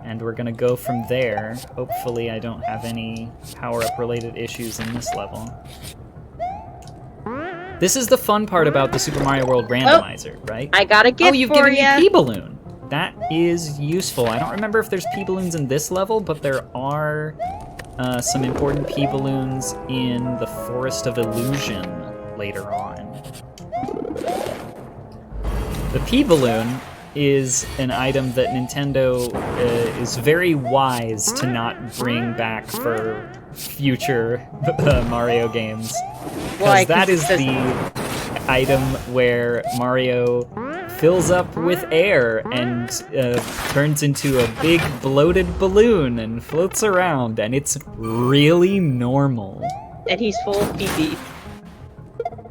and we're gonna go from there. Hopefully I don't have any power-up related issues in this level. This is the fun part about the Super Mario World randomizer, right? I got a gift Oh, you've for given ya. me P-Balloon! That is useful. I don't remember if there's P-Balloons in this level, but there are some important P-Balloons in the Forest of Illusion later on. The P-Balloon is an item that Nintendo is very wise to not bring back for future Mario games. Why? Because that is the item where Mario fills up with air and turns into a big bloated balloon and floats around, and it's really normal. And he's full of pee-pee.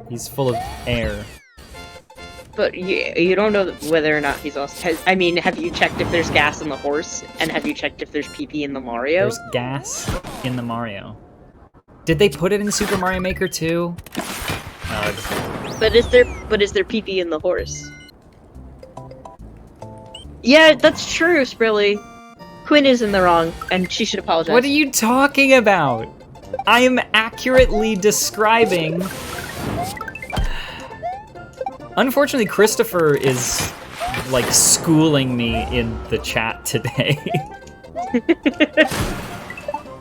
He's full of air. But you don't know whether or not he's also... have you checked if there's gas in the horse? And have you checked if there's pee-pee in the Mario? There's gas in the Mario. Did they put it in Super Mario Maker 2? But is there pee-pee in the horse? Yeah, that's true, Sprilly. Quinn is in the wrong, and she should apologize. What are you talking about? I am accurately describing... Unfortunately, Christopher is, like, schooling me in the chat today.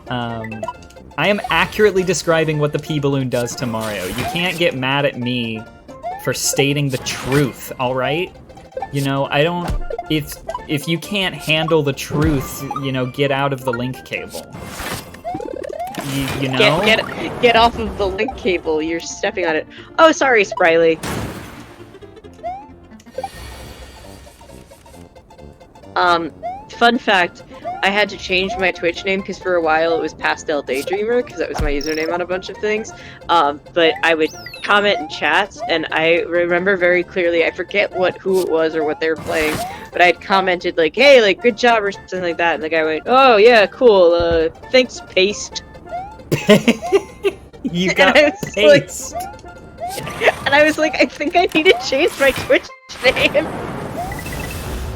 I am accurately describing what the P-Balloon does to Mario. You can't get mad at me for stating the truth, alright? You know, I don't... If you can't handle the truth, you know, get out of the link cable. You know? Get off of the link cable, you're stepping on it. Oh, sorry, Spriley. Fun fact, I had to change my Twitch name because for a while it was Pastel Daydreamer because that was my username on a bunch of things. But I would comment in chats, and I remember very clearly, I forget who it was or what they were playing, but I had commented like, hey, like, good job or something like that, and the guy went, oh yeah, cool, thanks, Paste. You got Paste. And I was like, I think I need to change my Twitch name.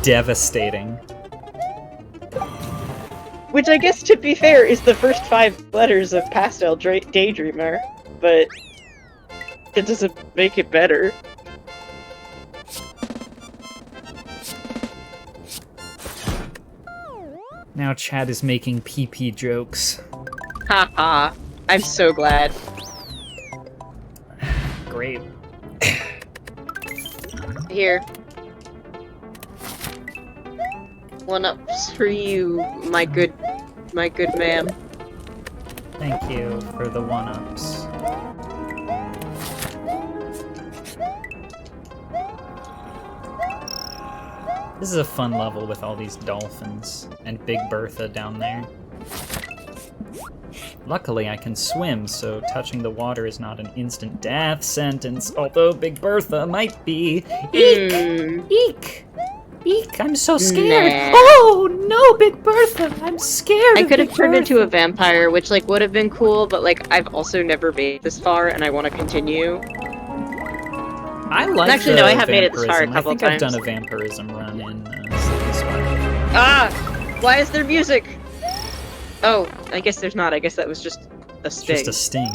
Devastating. Which I guess, to be fair, is the first 5 letters of Pastel Daydreamer, but it doesn't make it better. Now Chad is making PP jokes. Haha, I'm so glad. Great. Here. 1-ups for you, my good ma'am. Thank you for the one-ups. This is a fun level with all these dolphins and Big Bertha down there. Luckily, I can swim, so touching the water is not an instant death sentence, although Big Bertha might be. Eek! Eek! Eek! I'm so scared! Nah. Oh, no, Big Bertha! I'm scared I of could have Big turned into Bertha. a vampire, which, like, would have been cool, but, like, I've also never made it this far, and I want to continue. I like Actually, the no, I have made it this far a vampirism. couple I think times. I've done a vampirism run in Slippery Sword. Ah! Why is there music? Oh, I guess there's not. I guess that was just a It's sting. just a sting.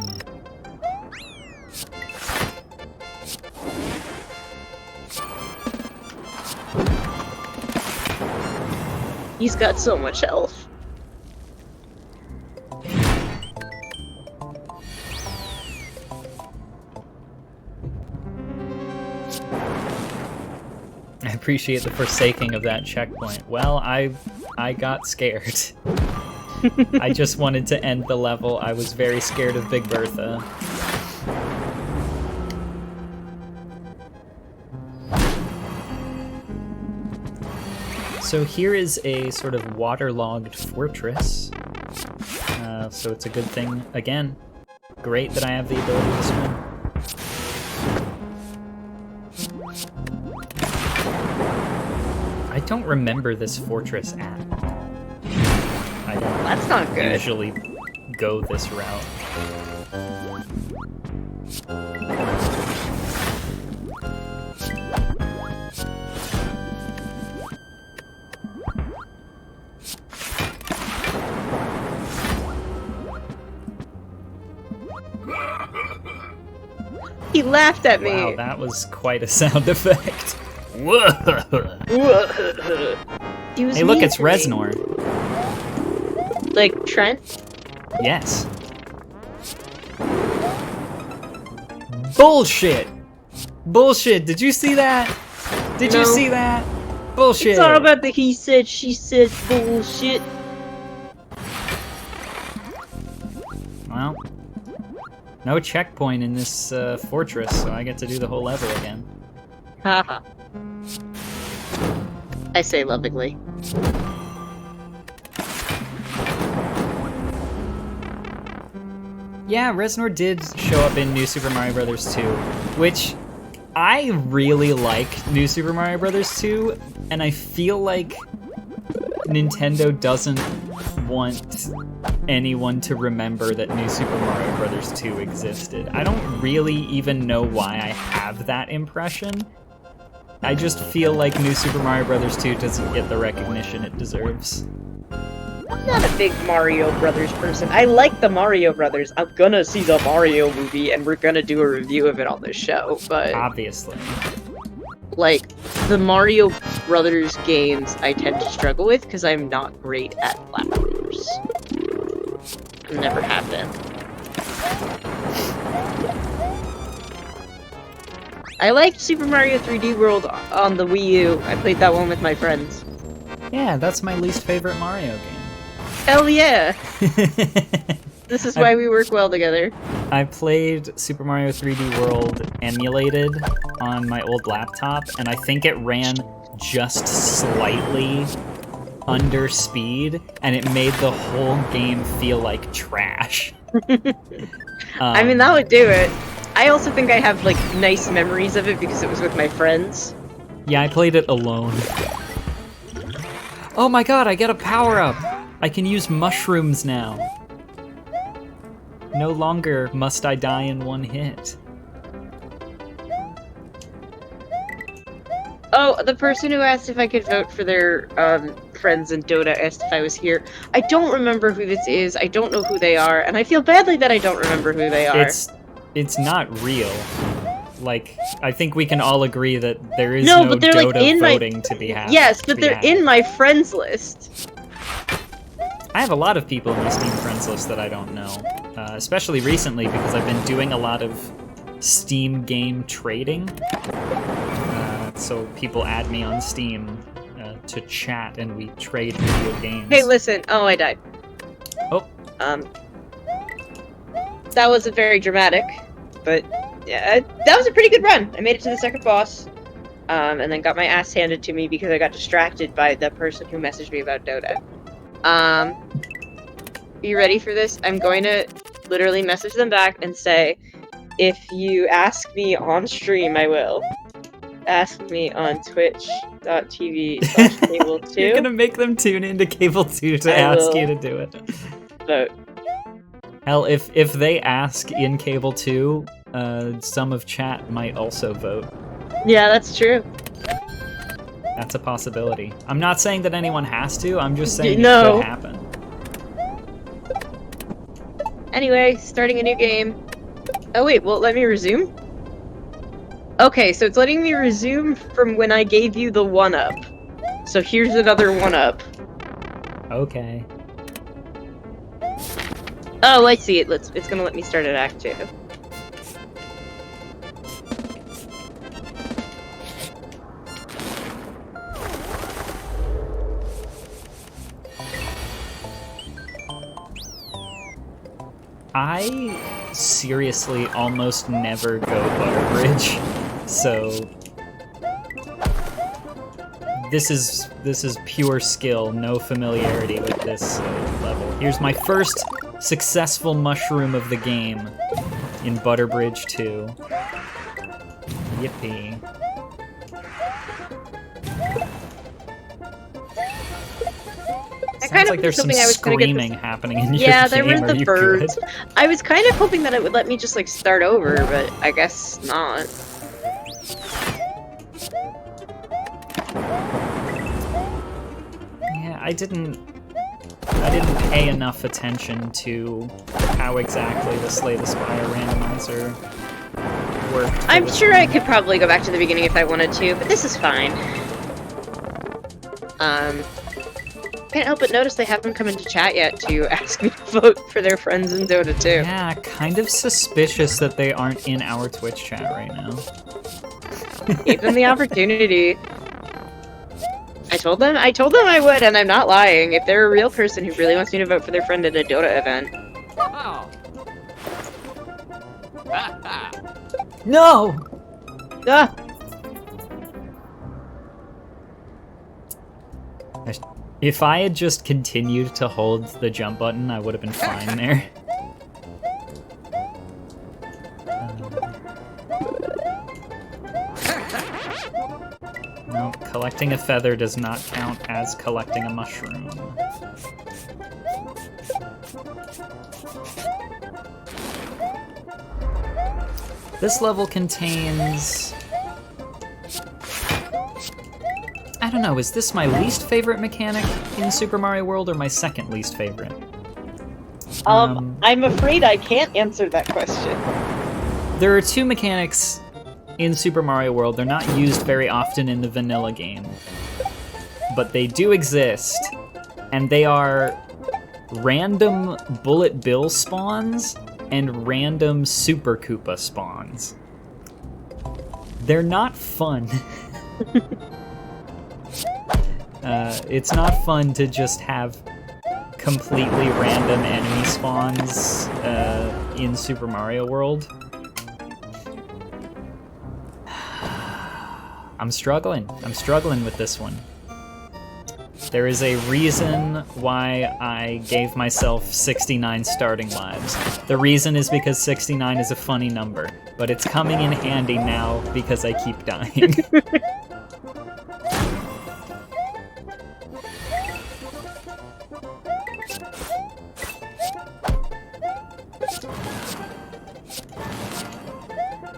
He's got so much health. I appreciate the forsaking of that checkpoint. Well, I got scared. I just wanted to end the level. I was very scared of Big Bertha. So here is a sort of waterlogged fortress. So it's a good thing, again, great that I have the ability to swim. I don't remember this fortress at. I don't That's not good. usually go this route. He laughed at me. Wow, that was quite a sound effect. He was Hey, look, mean it's to me. Reznor. Like Trent. Yes. Bullshit! Bullshit, did you see that? Did you No. see that? Bullshit! It's all about the he said, she said bullshit. Well, no checkpoint in this fortress, so I get to do the whole level again. Haha. I say lovingly. Yeah, Reznor did show up in New Super Mario Bros. 2, which I really like New Super Mario Bros. 2, and I feel like Nintendo doesn't want anyone to remember that New Super Mario Bros. 2 existed. I don't really even know why I have that impression. I just feel like New Super Mario Bros. 2 doesn't get the recognition it deserves. I'm not a big Mario Brothers person. I like the Mario Brothers. I'm gonna see the Mario movie and we're gonna do a review of it on this show, but Obviously. like the Mario Brothers games I tend to struggle with because I'm not great at platformers. I never have been. I liked Super Mario 3D World on the Wii U. I played that one with my friends. Yeah, that's my least favorite Mario game. Hell yeah! This is why we work well together. I played Super Mario 3D World emulated on my old laptop, and I think it ran just slightly under speed, and it made the whole game feel like trash. I mean, that would do it. I also think I have, like, nice memories of it because it was with my friends. Yeah, I played it alone. Oh my god, I get a power-up! I can use mushrooms now. No longer must I die in one hit. Oh, the person who asked if I could vote for their friends in Dota asked if I was here. I don't remember who this is. I don't know who they are, and I feel badly that I don't remember who they are. It's not real. Like, I think we can all agree that there is No, no but they're, Dota like, in my- voting to be had. Yes, but they're in my friends list. I have a lot of people in my Steam friends list that I don't know, especially recently because I've been doing a lot of Steam game trading. So people add me on Steam to chat and we trade video games. Hey, listen. Oh, I died. Oh. that wasn't very dramatic, but yeah, that was a pretty good run. I made it to the second boss, and then got my ass handed to me because I got distracted by the person who messaged me about Dota. Are you ready for this? I'm going to literally message them back and say, if you ask me on stream, I will. Ask me on twitch.tv/cable2. You're gonna make them tune into Cable 2 to ask you to do it. Vote. Hell, if they ask in Cable 2, some of chat might also vote. Yeah, that's true. That's a possibility. I'm not saying that anyone has to, I'm just saying it No. could happen. Anyway, starting a new game. Oh wait, well, let me resume? Okay, so it's letting me resume from when I gave you the 1-up. So here's another 1-up. Okay. Oh, I see it. It's gonna let me start at Act 2. I seriously almost never go Butterbridge, so this is pure skill, no familiarity with this level. Here's my first successful mushroom of the game in Butterbridge 2. Yippee. Sounds like there's some screaming happening in your game. Yeah, there were Are the you birds. good? I was kind of hoping that it would let me just like start over, but I guess not. Yeah, I didn't pay enough attention to how exactly the Slay the Spire randomizer worked. I'm sure I could probably go back to the beginning if I wanted to, but this is fine. Can't help but notice they haven't come into chat yet to ask me to vote for their friends in Dota 2. Yeah, kind of suspicious that they aren't in our Twitch chat right now. Give them the opportunity. I told them I would, and I'm not lying. If they're a real person who really wants me to vote for their friend at a Dota event. No! Ah! If I had just continued to hold the jump button, I would have been fine there. No, collecting a feather does not count as collecting a mushroom. This level contains... I don't know, is this my least favorite mechanic in Super Mario World or my second least favorite? I'm afraid I can't answer that question. There are two mechanics in Super Mario World. They're not used very often in the vanilla game, but they do exist, and they are random Bullet Bill spawns and random Super Koopa spawns. They're not fun. It's not fun to just have completely random enemy spawns in Super Mario World. I'm struggling with this one. There is a reason why I gave myself 69 starting lives. The reason is because 69 is a funny number, but it's coming in handy now because I keep dying.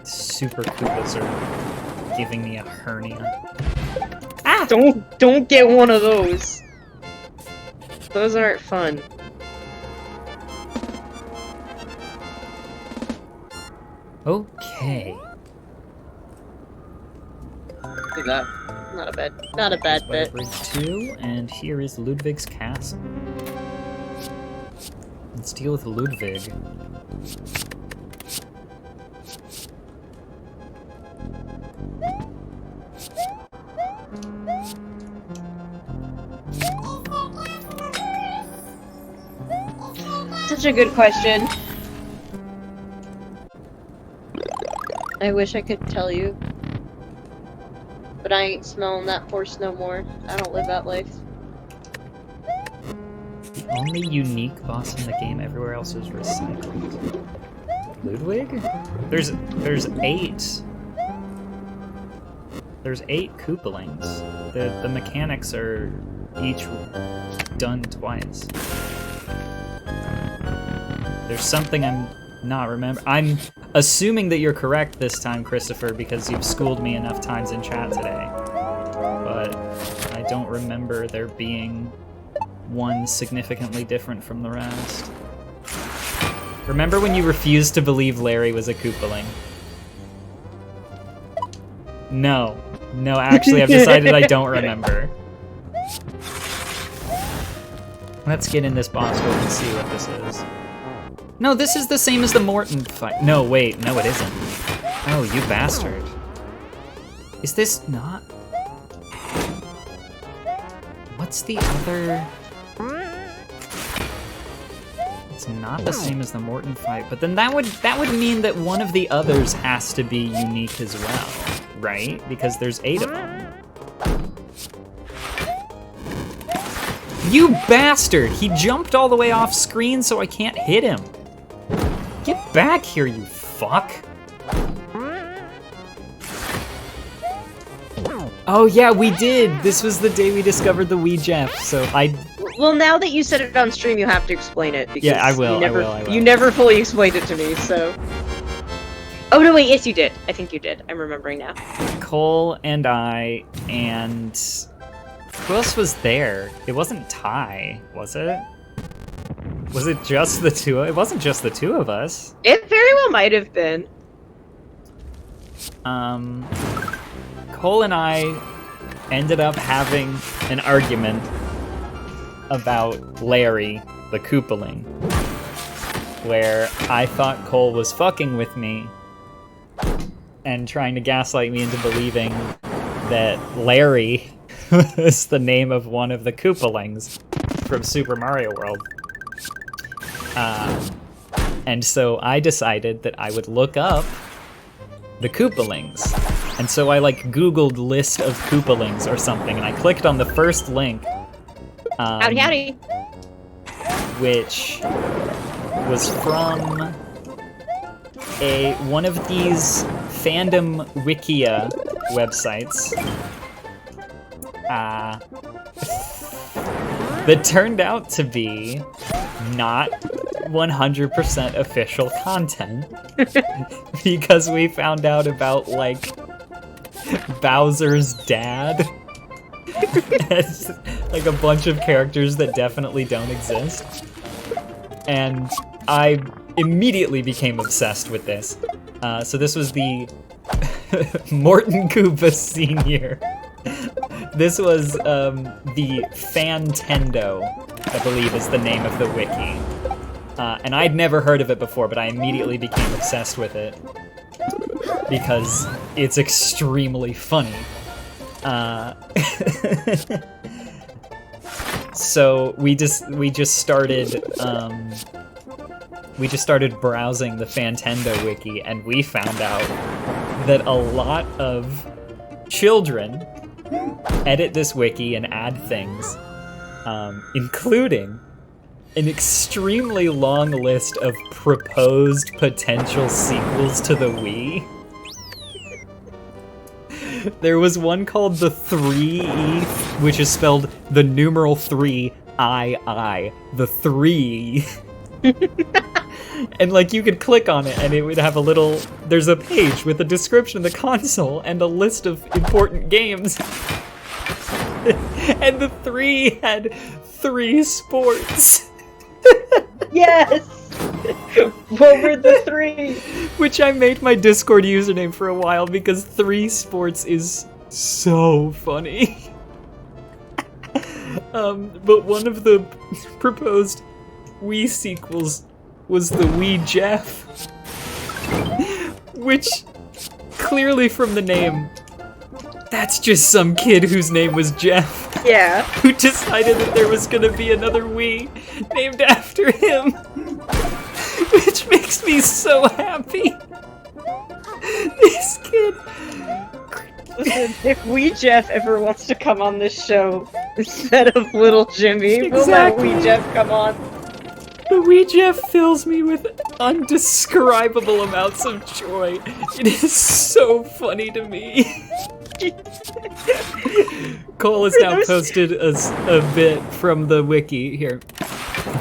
Super Koopas are giving me a hernia. Ah! Don't get one of those. Those aren't fun. Okay. Do that. Not a bad bit. Bridge 2, and here is Ludwig's castle. Let's deal with Ludwig. Such a good question. I wish I could tell you. But I ain't smelling that horse no more. I don't live that life. The only unique boss in the game, everywhere else is recycled. Ludwig? There's 8. There's 8 Koopalings. The mechanics are each done twice. There's something I'm not remembering. I'm assuming that you're correct this time, Christopher, because you've schooled me enough times in chat today. But I don't remember there being one significantly different from the rest. Remember when you refused to believe Larry was a Koopaling? No. No, actually, I've decided I don't remember. Let's get in this boss room and see what this is. No, this is the same as the Morton fight. No, wait, no it isn't. Oh, you bastard. Is this not? What's the other? It's not the same as the Morton fight, but then that would mean that one of the others has to be unique as well, right? Because there's 8 of them. You bastard! He jumped all the way off screen so I can't hit him. Get back here, you fuck! Oh yeah, we did! This was the day we discovered the Wee Jeff, so Well, now that you said it on stream, you have to explain it. Because yeah, I will, you never, I will. You never fully explained it to me, so... Oh no, wait, yes you did. I think you did. I'm remembering now. Cole and I, and... Who else was there? It wasn't Ty, was it? Was it just the two? It wasn't just the 2 of us. It very well might have been. Cole and I ended up having an argument about Larry, the Koopaling, where I thought Cole was fucking with me and trying to gaslight me into believing that Larry was the name of one of the Koopalings from Super Mario World. And so I decided that I would look up the Koopalings. And so I Googled list of Koopalings or something, and I clicked on the first link. Howdy howdy. Which was from one of these fandom wikia websites that turned out to be not 100% official content because we found out about Bowser's dad and a bunch of characters that definitely don't exist, and I immediately became obsessed with this. So this was the Morton Koopa Sr. This was the Fantendo, I believe is the name of the wiki. And I'd never heard of it before, but I immediately became obsessed with it because it's extremely funny. So we just started browsing the Fantendo wiki, and we found out that a lot of children edit this wiki and add things, including an extremely long list of proposed potential sequels to the Wii. There was one called the 3E, which is spelled the numeral 3 I, the 3. And you could click on it and it would have there's a page with a description of the console and a list of important games. And the 3 had 3 sports. Yes! What were the 3? Which I made my Discord username for a while because 3 sports is so funny. But one of the proposed Wii sequels was the Wee Jeff. Which, clearly from the name, that's just some kid whose name was Jeff. Yeah. Who decided that there was gonna be another Wii named after him. Which makes me so happy. This kid. Listen, if Wee Jeff ever wants to come on this show instead of Little Jimmy, we'll let Wee Jeff come on. The Wee Jeff fills me with undescribable amounts of joy. It is so funny to me. Cole has now posted a bit from the wiki here.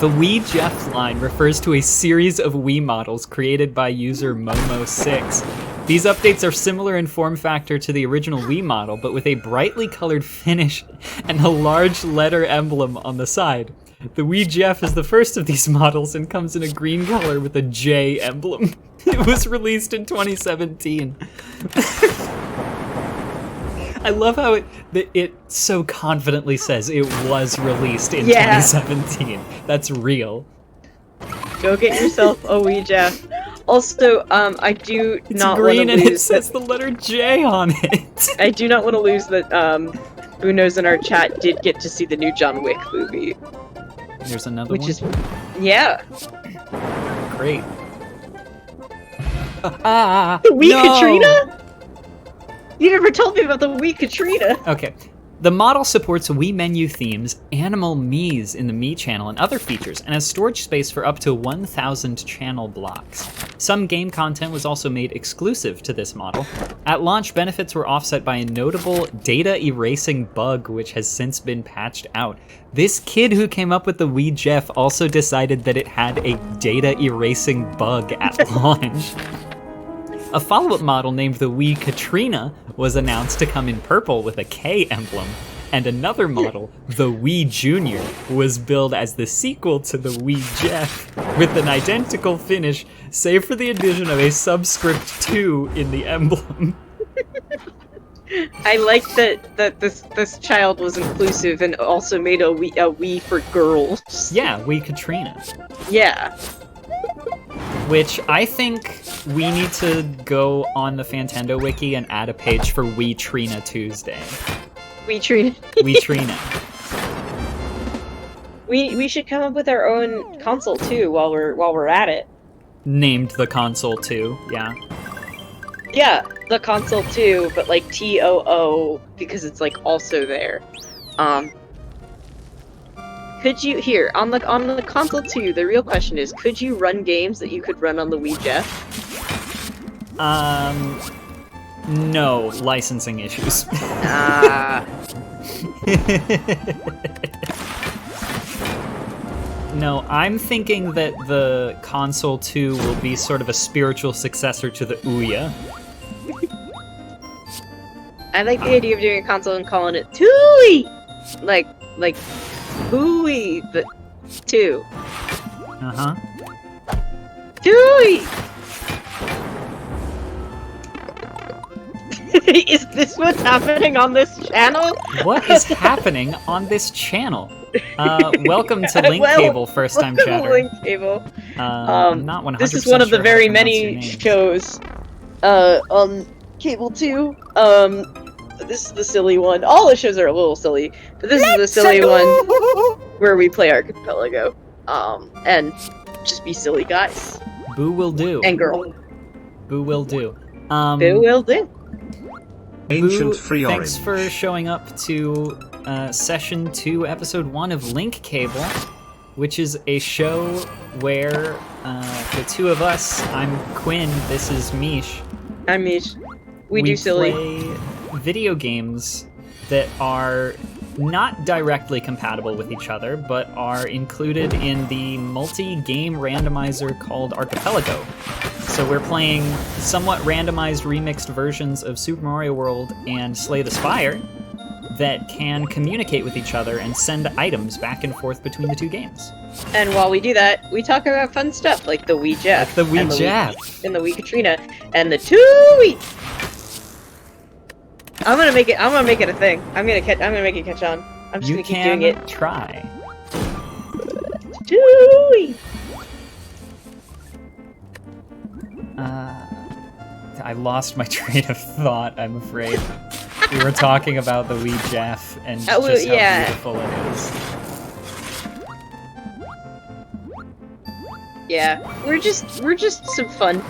The Wee Jeff line refers to a series of Wii models created by user Momo6. These updates are similar in form factor to the original Wii model, but with a brightly colored finish and a large letter emblem on the side. The Wee Jeff is the first of these models and comes in a green color with a J emblem. It was released in 2017. I love how it so confidently says it was released in 2017. That's real. Go get yourself a Wee Jeff. Also, I do not want to lose. It's green and it says the letter J on it. I do not want to lose that. Who knows in our chat did get to see the new John Wick movie. There's another one. Which is, yeah. Great. The Wee Katrina? You never told me about the Wee Katrina. Okay. The model supports Wii menu themes, animal Miis in the Mii channel, and other features, and has storage space for up to 1,000 channel blocks. Some game content was also made exclusive to this model. At launch, benefits were offset by a notable data erasing bug, which has since been patched out. This kid who came up with the Wii Jeff also decided that it had a data erasing bug at launch. A follow-up model named the Wee Katrina was announced to come in purple with a K emblem, and another model, the Wee Junior, was billed as the sequel to the Wee Jeff, with an identical finish, save for the addition of a subscript 2 in the emblem. I like that this child was inclusive and also made a Wii for girls. Yeah, Wee Katrina. Yeah. Which I think we need to go on the Fantendo wiki and add a page for Wee Trina Tuesday. Wee Trina. Wee Trina. We should come up with our own console too while we're at it. Named the console too, yeah. Yeah, the console too, but like TOO because it's like also there. Could you here on the console 2? The real question is, could you run games that you could run on the Wii Jeff? No licensing issues. No, I'm thinking that the console 2 will be sort of a spiritual successor to the Ouya. I like the idea of doing a console and calling it Tooie, like Hooey, but 2. Uh-huh. Tooie! Is this what's happening on this channel? What is happening on this channel? Welcome to Link Cable, first time chatter. Link Cable. I'm not 100% This is one of the sure very how to pronounce your many names. shows on Cable 2. This is the silly one. All the shows are a little silly, but this is the silly one where we play Archipelago. And just be silly guys. Boo will do. And girl. Boo will do. Boo will do. Ancient Boo, Free thanks Orange. for showing up to Session 2, Episode 1 of Link Cable, which is a show where the two of us, I'm Quinn, this is Mish. I'm Mish. We do silly. Play video games that are not directly compatible with each other, but are included in the multi-game randomizer called Archipelago. So we're playing somewhat randomized remixed versions of Super Mario World and Slay the Spire that can communicate with each other and send items back and forth between the two games. And while we do that, we talk about fun stuff like the Wii Jeff. Like the Wii Jeff. And the Wii Katrina. And the Tooie! I'm gonna make it a thing. I'm gonna make it catch on. I'm just gonna keep doing it. You can try. Tooie! I lost my train of thought, I'm afraid. We were talking about the Wii Jeff and just how beautiful it is. Yeah, we're just some fun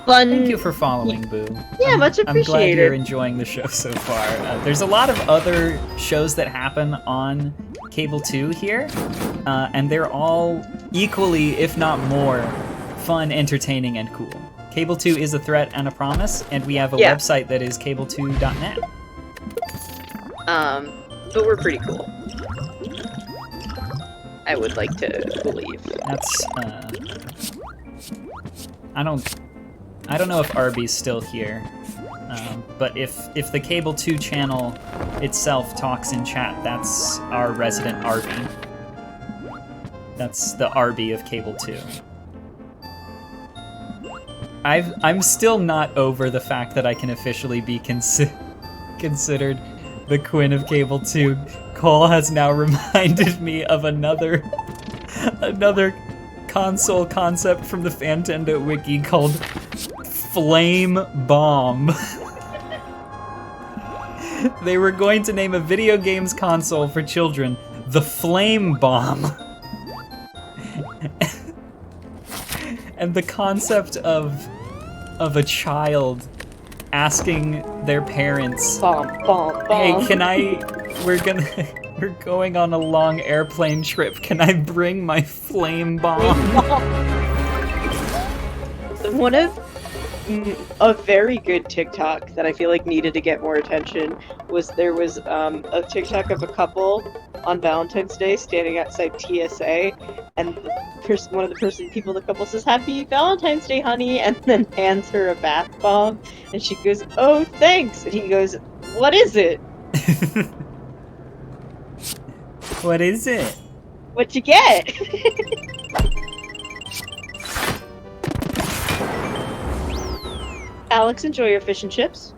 fun. Thank you for following, Boo. Yeah, much I'm glad appreciated. you're enjoying the show so far. There's a lot of other shows that happen on Cable 2 here, and they're all equally, if not more, fun, entertaining, and cool. Cable 2 is a threat and a promise, and we have a website that is cable2.net. But we're pretty cool. I would like to believe. That's, I don't know if Arby's still here, but if the Cable 2 channel itself talks in chat, that's our resident Arby. That's the Arby of Cable 2. I'm still not over the fact that I can officially be considered the Quinn of Cable 2. Cole has now reminded me of another console concept from the Fantendo wiki called Flame Bomb. They were going to name a video games console for children the Flame Bomb. And the concept of a child asking their parents, "Hey, can I? We're going on a long airplane trip. Can I bring my flame bomb?" One of a very good TikTok that I feel like needed to get more attention was a TikTok of a couple on Valentine's Day standing outside TSA, and one of the people in the couple says, "Happy Valentine's Day, honey," and then hands her a bath bomb, and she goes, "Oh, thanks," and he goes, "What is it?" What is it? What'd you get? Alex, enjoy your fish and chips.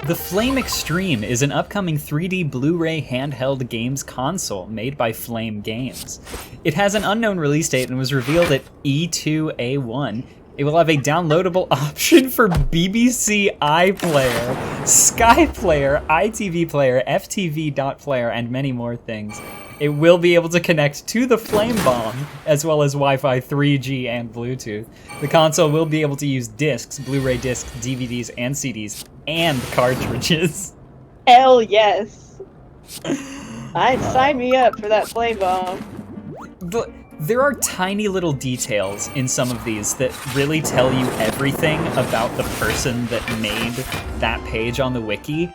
The Flame Extreme is an upcoming 3D Blu-ray handheld games console made by Flame Games. It has an unknown release date and was revealed at S2E1. It will have a downloadable option for BBC iPlayer, Sky Player, ITV Player, FTV.player, and many more things. It will be able to connect to the Flame Bomb, as well as Wi-Fi 3G and Bluetooth. The console will be able to use discs, Blu-ray discs, DVDs, and CDs, and cartridges. Hell yes! I'd sign me up for that flame bomb. There are tiny little details in some of these that really tell you everything about the person that made that page on the wiki.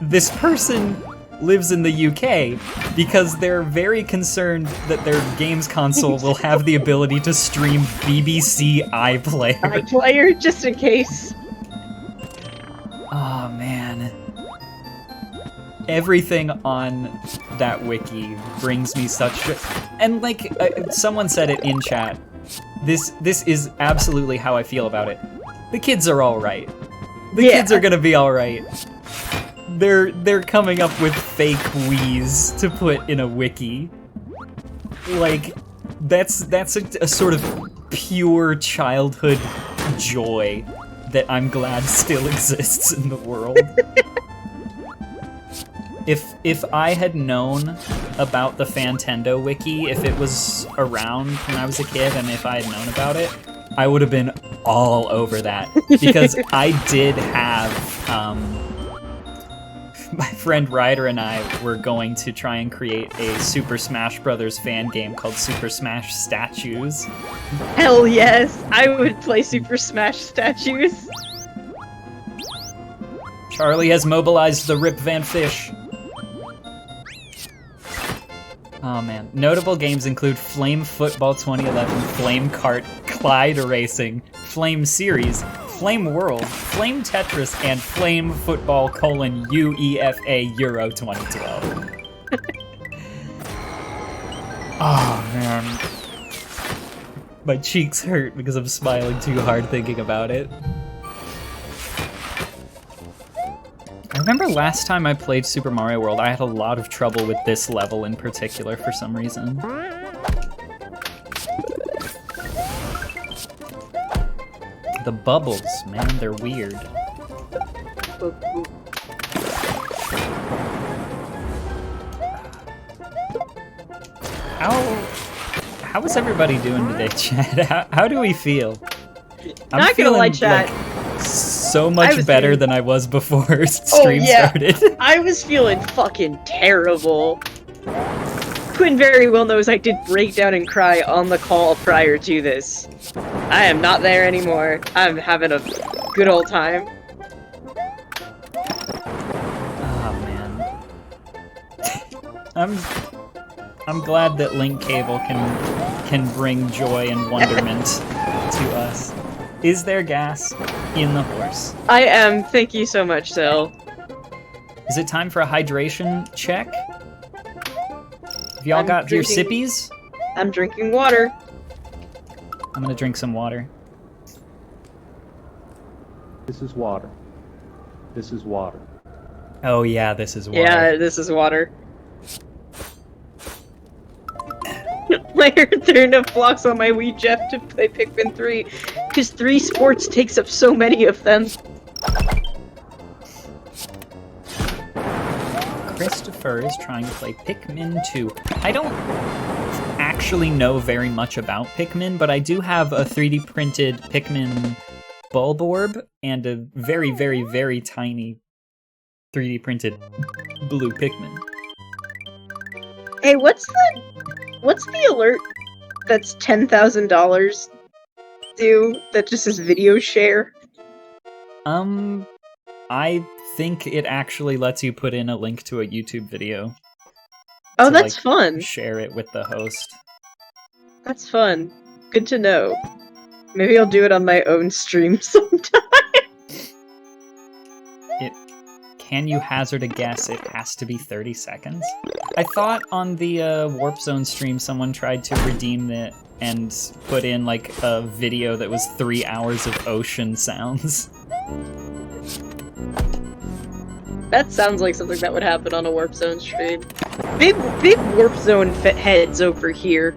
This person lives in the UK because they're very concerned that their games console will have the ability to stream BBC iPlayer. iPlayer, just in case. Oh man. Everything on that wiki brings me such joy. And like someone said it in chat, this is absolutely how I feel about it. The kids are all right. The kids are gonna be all right. They're coming up with fake Wiis to put in a wiki. Like that's a sort of pure childhood joy that I'm glad still exists in the world. If I had known about the Fantendo wiki, if it was around when I was a kid and if I had known about it, I would have been all over that. Because I did have, my friend Ryder and I were going to try and create a Super Smash Brothers fan game called Super Smash Statues. Hell yes! I would play Super Smash Statues. Charlie has mobilized the Rip Van Fish. Oh man. Notable games include Flame Football 2011, Flame Kart, Clyde Racing, Flame Series, Flame World, Flame Tetris, and Flame Football UEFA Euro 2012. Oh man. My cheeks hurt because I'm smiling too hard thinking about it. I remember last time I played Super Mario World, I had a lot of trouble with this level in particular for some reason. The bubbles, man, they're weird. how is everybody doing today, Chad? How do we feel? I'm Not gonna lie, feeling chat. like so much better than I was before stream yeah. started. I was feeling fucking terrible. Quinn very well knows I did break down and cry on the call prior to this. I am not there anymore. I'm having a good old time. Oh man. I'm glad that link cable can bring joy and wonderment to us. Is there gas in the horse? I am. Thank you so much, Sil. Is it time for a hydration check? Have y'all got your sippies? I'm drinking water. I'm gonna drink some water. This is water. This is water. Oh yeah, this is water. Yeah, this is water. I heard there are enough blocks on my Wii Jeff to play Pikmin 3, because 3 Sports takes up so many of them. Christopher is trying to play Pikmin 2. I don't actually know very much about Pikmin, but I do have a 3D printed Pikmin bulb orb and a very, very, very tiny 3D printed blue Pikmin. Hey, what's the alert that's $10,000 do that just says video share? I think it actually lets you put in a link to a YouTube video. Oh, to, that's like, fun. Share it with the host. That's fun. Good to know. Maybe I'll do it on my own stream sometime. Can you hazard a guess? It has to be 30 seconds? I thought on the Warp Zone stream someone tried to redeem it and put in like a video that was 3 hours of ocean sounds. That sounds like something that would happen on a Warp Zone stream. Big Warp Zone heads over here.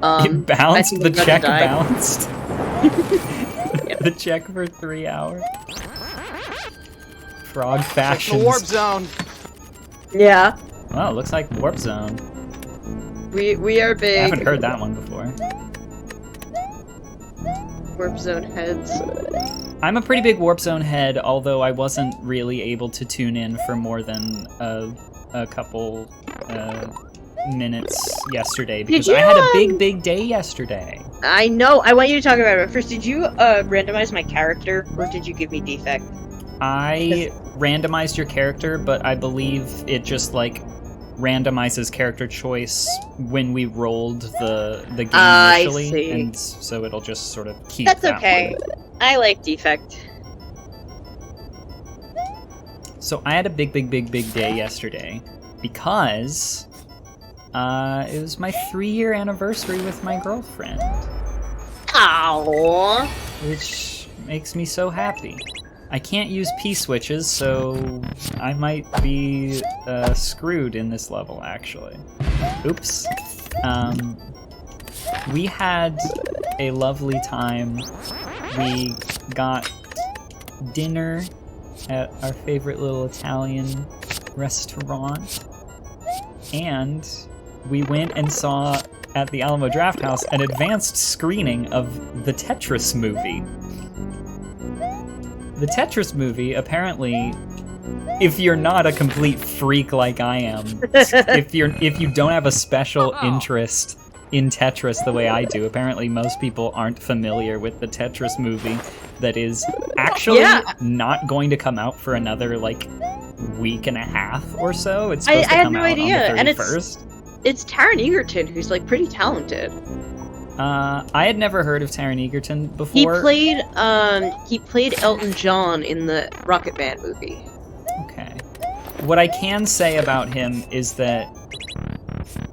It bounced? The check bounced? Yep. The check for 3 hours? Frog fashions. The Warp Zone. Yeah. Well, it looks like Warp Zone. We are big. I haven't heard that one before. Warp Zone heads. I'm a pretty big Warp Zone head, although I wasn't really able to tune in for more than a couple minutes yesterday because I had a big day yesterday. I know. I want you to talk about it. First, did you randomize my character, or did you give me defect? I randomized your character, but I believe it just like randomizes character choice when we rolled the game initially, I see. and so it'll just sort of keep. That's that okay. way. I like defect. So I had a big day yesterday because it was my 3-year anniversary with my girlfriend. Aww. Which makes me so happy. I can't use P-switches, so I might be screwed in this level, actually. Oops. We had a lovely time. We got dinner at our favorite little Italian restaurant, and we went and saw at the Alamo Drafthouse an advanced screening of the Tetris movie. The Tetris movie, apparently, if you're not a complete freak like I am, if you don't have a special interest in Tetris the way I do, apparently most people aren't familiar with the Tetris movie that is actually not going to come out for another like week and a half or so. It's supposed to come out on the 31st. And it's Taron Egerton, who's like pretty talented. I had never heard of Taron Egerton before. He played Elton John in the Rocket Band movie. Okay. What I can say about him is that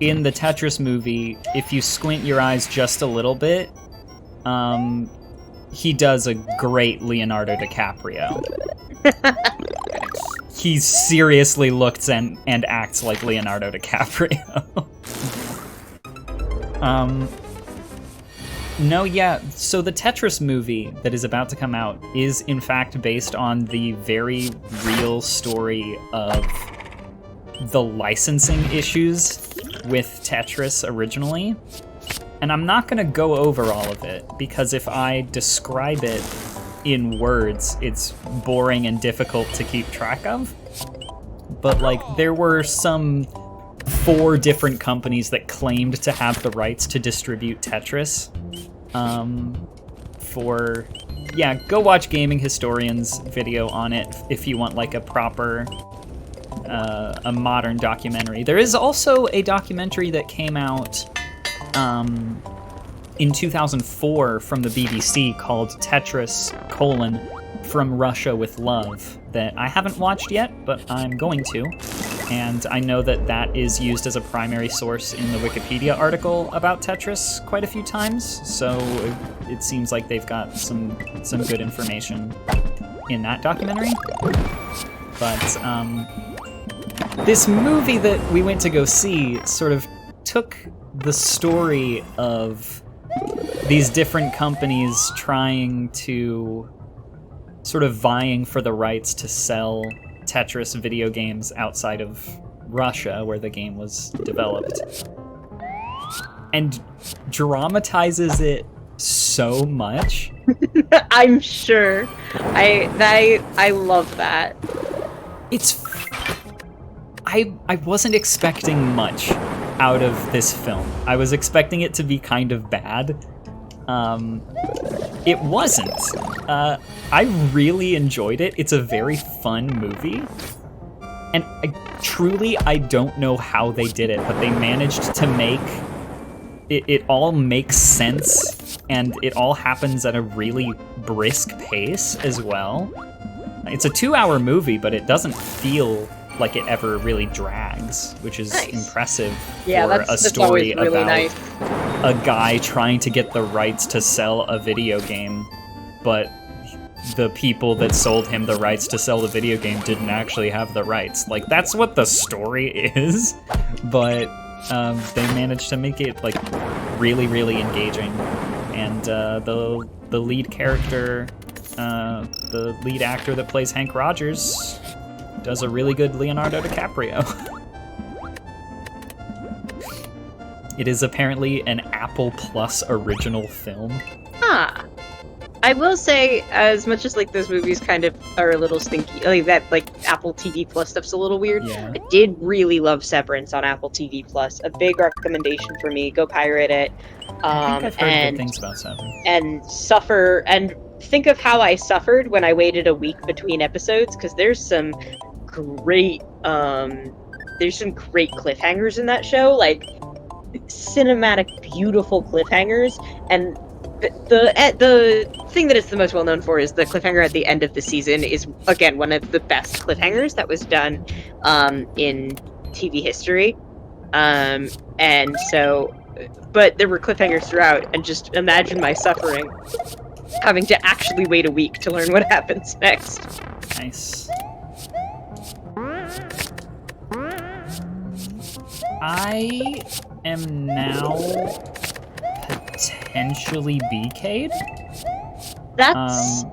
in the Tetris movie, if you squint your eyes just a little bit, he does a great Leonardo DiCaprio. He seriously looks and acts like Leonardo DiCaprio. No, yeah, so the Tetris movie that is about to come out is in fact based on the very real story of the licensing issues with Tetris originally. And I'm not going to go over all of it, because if I describe it in words, it's boring and difficult to keep track of. But, like, there were some 4 different companies that claimed to have the rights to distribute Tetris. Go watch Gaming Historian's video on it if you want, like, a proper, a modern documentary. There is also a documentary that came out in 2004 from the BBC called Tetris, From Russia with Love, that I haven't watched yet, but I'm going to. And I know that that is used as a primary source in the Wikipedia article about Tetris quite a few times, so it seems like they've got some good information in that documentary. But this movie that we went to go see sort of took the story of these different companies trying to sort of vying for the rights to sell Tetris video games outside of Russia, where the game was developed, and dramatizes it so much. I'm sure. I love that. I wasn't expecting much out of this film. I was expecting it to be kind of bad. It wasn't. I really enjoyed it. It's a very fun movie. And I don't know how they did it, but they managed to make it all makes sense, and it all happens at a really brisk pace as well. It's a 2-hour movie, but it doesn't feel like it ever really drags, which is impressive for a story really about a guy trying to get the rights to sell a video game, but the people that sold him the rights to sell the video game didn't actually have the rights. Like, that's what the story is, but they managed to make it like really, really engaging. And the lead character, the lead actor that plays Hank Rogers, does a really good Leonardo DiCaprio. It is apparently an Apple Plus original film. I will say, as much as like those movies kind of are a little stinky, like that, like Apple TV Plus stuff's a little weird. Yeah. I did really love Severance on Apple TV Plus. A big recommendation for me. Go pirate it. I think I've heard good things about Severance. And think of how I suffered when I waited a week between episodes, because there's some great cliffhangers in that show, like cinematic, beautiful cliffhangers. And the thing that it's the most well known for is the cliffhanger at the end of the season is, again, one of the best cliffhangers that was done in TV history. And so, but there were cliffhangers throughout, and just imagine my suffering having to actually wait a week to learn what happens next. Nice. I am now potentially BK'd. That's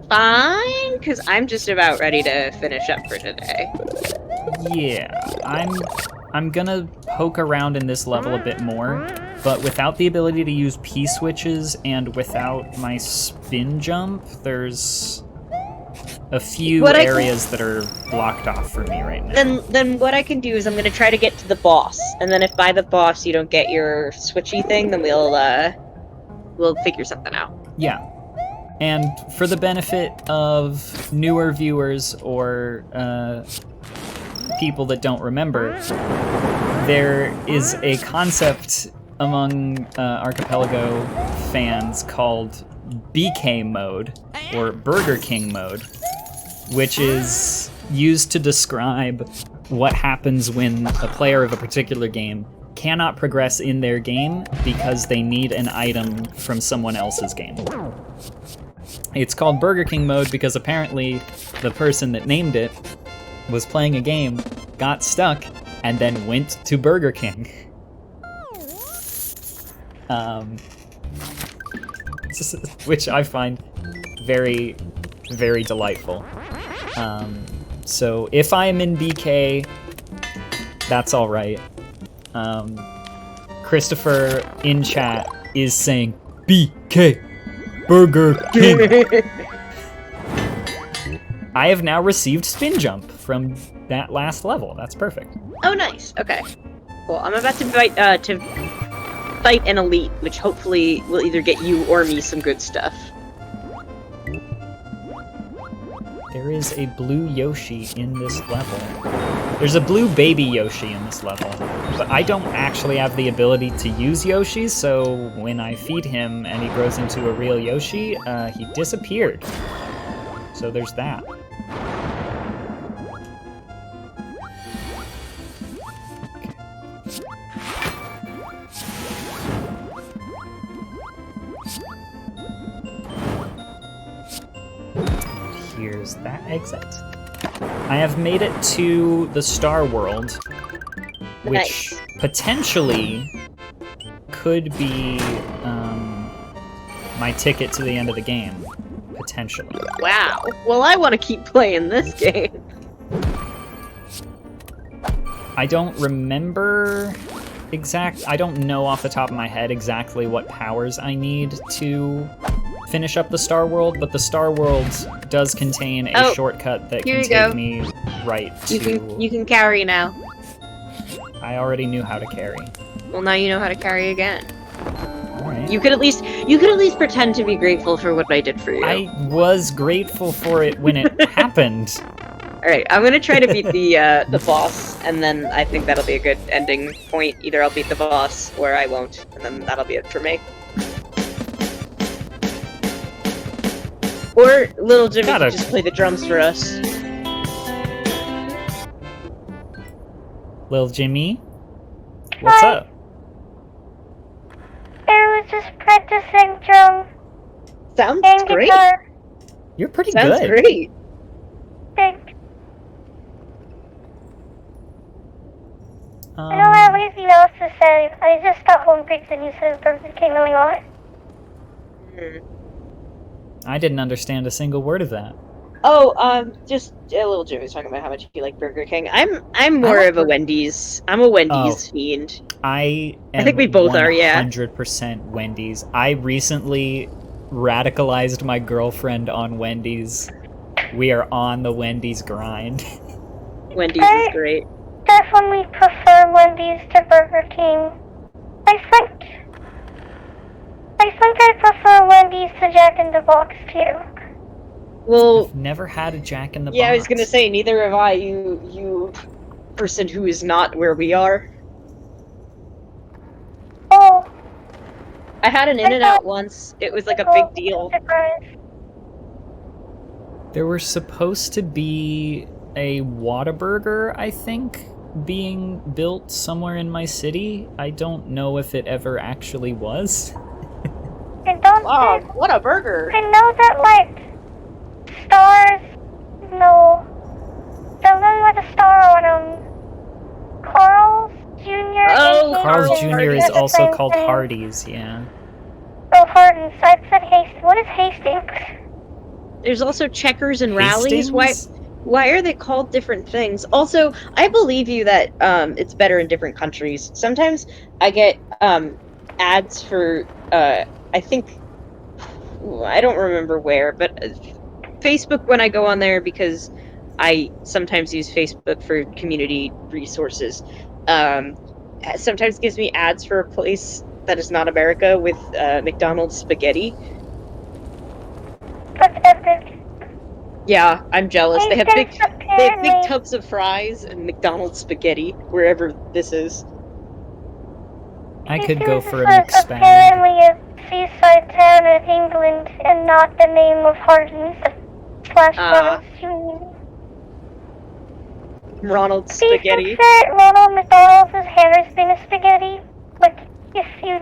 fine, because I'm just about ready to finish up for today. Yeah, I'm gonna poke around in this level a bit more, but without the ability to use P-switches and without my spin jump, there's a few areas that are blocked off for me right now. Then what I can do is I'm gonna try to get to the boss, and then if by the boss you don't get your switchy thing, then we'll figure something out. Yeah. And for the benefit of newer viewers or people that don't remember, there is a concept among Archipelago fans called BK mode, or Burger King mode, which is used to describe what happens when a player of a particular game cannot progress in their game because they need an item from someone else's game. It's called Burger King mode because apparently the person that named it was playing a game, got stuck, and then went to Burger King. Which I find very, very delightful. So if I am in BK, that's all right. Christopher in chat is saying BK Burger King. I have now received spin jump from that last level. That's perfect. Oh, nice. Okay. Cool. I'm about to fight an elite, which hopefully will either get you or me some good stuff. There is a blue Yoshi in this level. There's a blue baby Yoshi in this level, but I don't actually have the ability to use Yoshi, so when I feed him and he grows into a real Yoshi, he disappeared. So there's that. Here's that exit. I have made it to the Star World, which potentially could be my ticket to the end of the game. Potentially. Wow. Well, I want to keep playing this game. I don't remember I don't know off the top of my head exactly what powers I need to finish up the Star World, but the Star World does contain a shortcut that can take me right to... You can carry now. I already knew how to carry. Well, now you know how to carry again. Alright. You could at least pretend to be grateful for what I did for you. I was grateful for it when it happened. Alright, I'm gonna try to beat the boss, and then I think that'll be a good ending point. Either I'll beat the boss, or I won't, and then that'll be it for me. Or little Jimmy can just play the drums for us. Lil Jimmy? What's up? I was just practicing drums. Sounds and great. Guitar. You're pretty Sounds good. Great. Thanks. I don't have anything else to say. I just got hungry and you said Burger King a lot. I didn't understand a single word of that. Oh, just a little Jimmy's talking about how much you like Burger King. I'm more of a Wendy's. I'm a Wendy's fiend. I think we both are, yeah. 100% Wendy's. I recently radicalized my girlfriend on Wendy's. We are on the Wendy's grind. Wendy's is great. Definitely prefer Wendy's to Burger King. I think I prefer Wendy's to Jack in the Box too. Well, I've never had a Jack in the Box. Yeah, I was gonna say neither have I. You person who is not where we are. Oh. I had an In-N-Out once. It was like a big deal. There was supposed to be a Whataburger, I think, being built somewhere in my city. I don't know if it ever actually was. Wow, what a burger! I know that, like, stars, no, something with a star on Carl's Jr. Oh, Carl's Jr. is also called thing. Hardee's, yeah. Oh, Hardee's. I said Hastings. What is Hastings? There's also Checkers and Rallies. Hastings? Why are they called different things? Also, I believe you that it's better in different countries. Sometimes I get ads for I think I don't remember where, but Facebook when I go on there because I sometimes use Facebook for community resources. Sometimes gives me ads for a place that is not America with McDonald's spaghetti. That's epic. Yeah, I'm jealous. They have big apparently tubs of fries and McDonald's spaghetti wherever this is. I could go for a Hastings is McSpag. apparently a seaside town in England and not the name of Hardee's / Ronald Jr. Ronald Spaghetti. That Ronald McDonald's has been a spaghetti. Like if you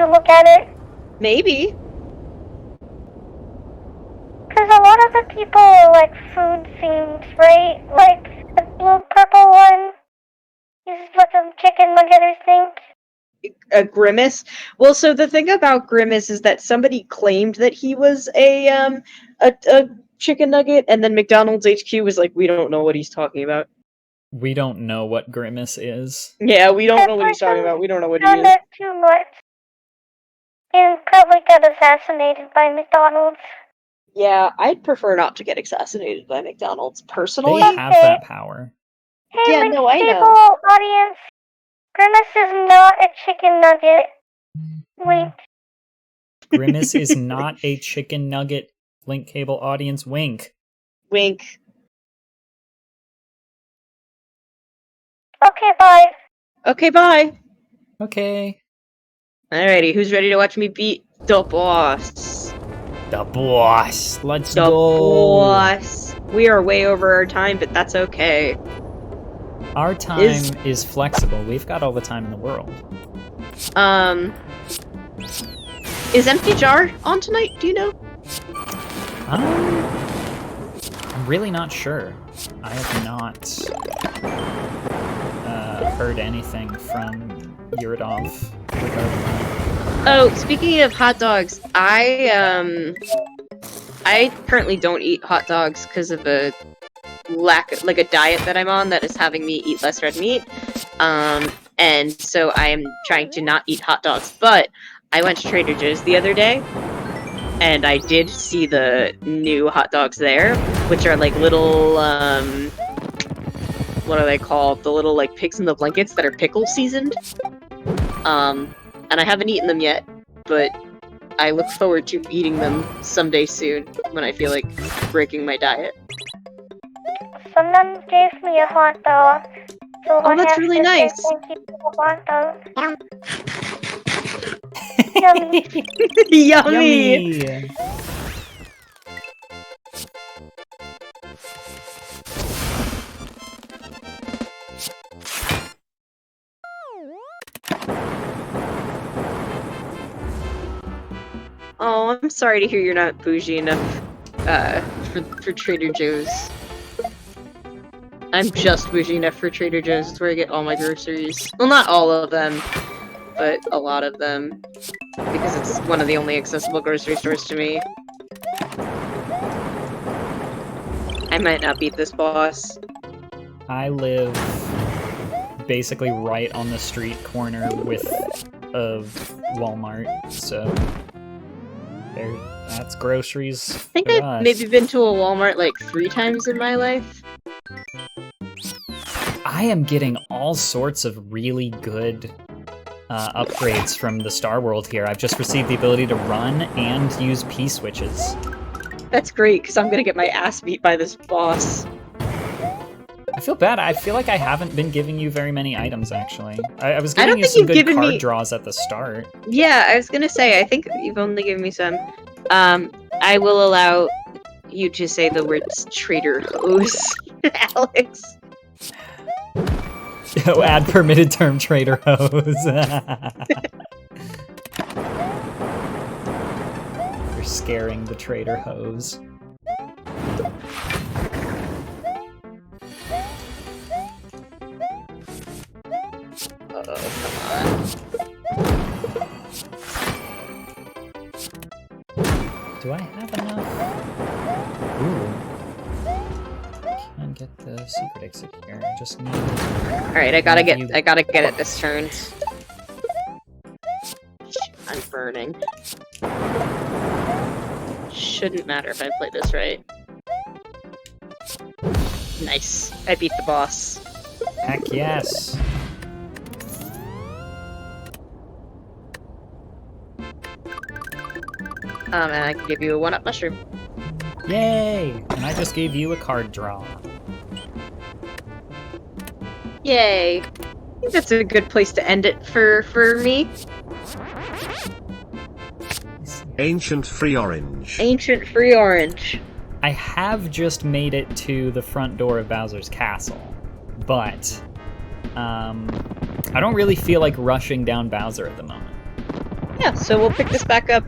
look at it. Maybe. Because a lot of the people are like food themed, right? Like the blue purple one is like a chicken nugget, I think. A Grimace. Well, so the thing about Grimace is that somebody claimed that he was a chicken nugget, and then McDonald's HQ was like, we don't know what he's talking about. We don't know what Grimace is. Yeah, we don't know what he's talking about. We don't know what he Done is. that too much. And probably got assassinated by McDonald's. Yeah, I'd prefer not to get assassinated by McDonald's, They personally. have that power. Hey, Yeah, no, I know. cable audience. Grimace is not a chicken nugget. Wink. Grimace is not a chicken nugget. Link cable audience wink. Wink. Okay, bye. Okay, bye. Okay. Alrighty, who's ready to watch me beat the boss? The boss. Let's The go. boss. We are way over our time, but that's okay. Our time is flexible. We've got all the time in the world. Is Empty Jar on tonight? Do you know? I'm really not sure. I have not heard anything from Yuridov regarding that. Oh, speaking of hot dogs, I currently don't eat hot dogs because of a a diet that I'm on that is having me eat less red meat. And so I am trying to not eat hot dogs. But I went to Trader Joe's the other day, and I did see the new hot dogs there, which are like little, what are they called? The little, like, pigs in the blankets that are pickle seasoned. And I haven't eaten them yet, but I look forward to eating them someday soon when I feel like breaking my diet. Someone gave me a hot dog. So Oh, that's really nice. Thank you for the hot dog. Yummy. Yummy! Yummy! Oh, I'm sorry to hear you're not bougie enough for Trader Joe's. I'm just bougie enough for Trader Joe's. It's where I get all my groceries. Well, not all of them, but a lot of them. Because it's one of the only accessible grocery stores to me. I might not beat this boss. I live basically right on the street corner with a Walmart, so that's groceries. I think for I've us. maybe been to a Walmart like 3 times in my life. I am getting all sorts of really good upgrades from the Star World here. I've just received the ability to run and use P-switches. That's great, because I'm gonna get my ass beat by this boss. I feel bad. I feel like I haven't been giving you very many items, actually. I was I don't giving you think some you've good given card me- draws at the start. Yeah, I was gonna say, I think you've only given me some. I will allow you to say the words Trader Hose, Alex. Oh, add permitted term Trader Hose. You're scaring the Trader Hose. Oh, come on. Do I have enough? Ooh. Can't get the secret exit here. I just need... Alright, I gotta get it this turn. I'm burning. Shouldn't matter if I play this right. Nice. I beat the boss. Heck yes. And I can give you a 1-up mushroom. Yay! And I just gave you a card draw. Yay! I think that's a good place to end it for me. Ancient Free Orange. Ancient Free Orange. I have just made it to the front door of Bowser's Castle, but I don't really feel like rushing down Bowser at the moment. Yeah, so we'll pick this back up,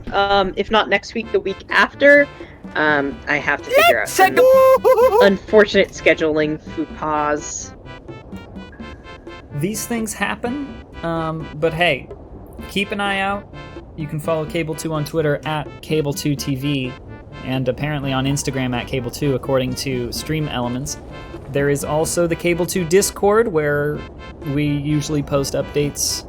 if not next week, the week after. I have to figure out some unfortunate scheduling faux. These things happen, but hey, keep an eye out. You can follow Cable2 on Twitter at Cable2TV, and apparently on Instagram at Cable2, according to Stream Elements. There is also the Cable 2 Discord, where we usually post updates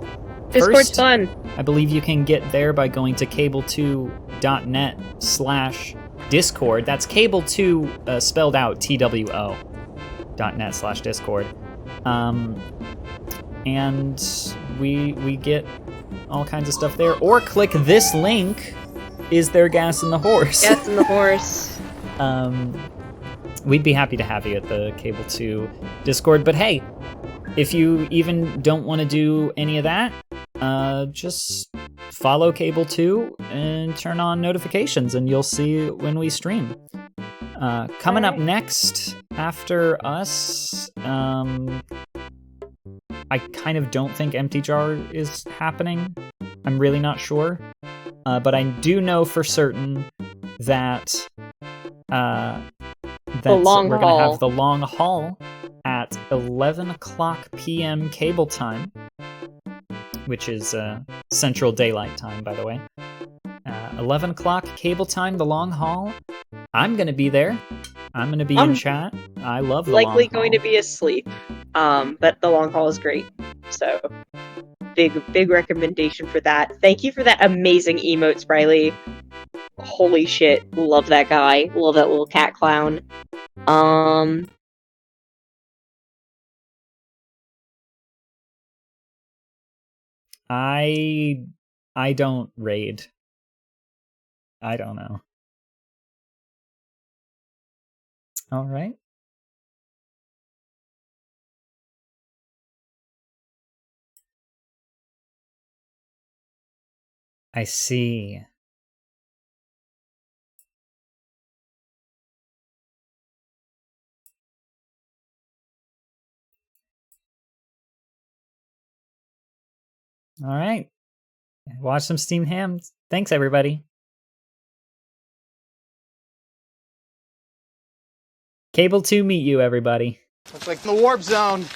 Discord's first. fun. I believe you can get there by going to cable2.net/Discord. That's cable2 spelled out TWO.net/Discord. And we get all kinds of stuff there. Or click this link. Is there gas in the horse? Gas in the horse. We'd be happy to have you at the Cable 2 Discord. But hey, if you even don't want to do any of that, just follow Cable 2 and turn on notifications, and you'll see when we stream. Coming up next after us, I kind of don't think Empty Jar is happening. I'm really not sure. But I do know for certain that we're going to have the long haul at 11 o'clock p.m. cable time, which is Central Daylight Time, by the way. 11 o'clock cable time, the long haul. I'm going to be there. I'm going to be in chat. I love the long haul. Likely going to be asleep, but the long haul is great. So, big recommendation for that. Thank you for that amazing emote, Spriley. Holy shit, love that guy. Love that little cat clown. I don't raid. I don't know. All right. I see. All right. Watch some steamed hams. Thanks, everybody. Cable 2 meet you, everybody. Looks like the warp zone.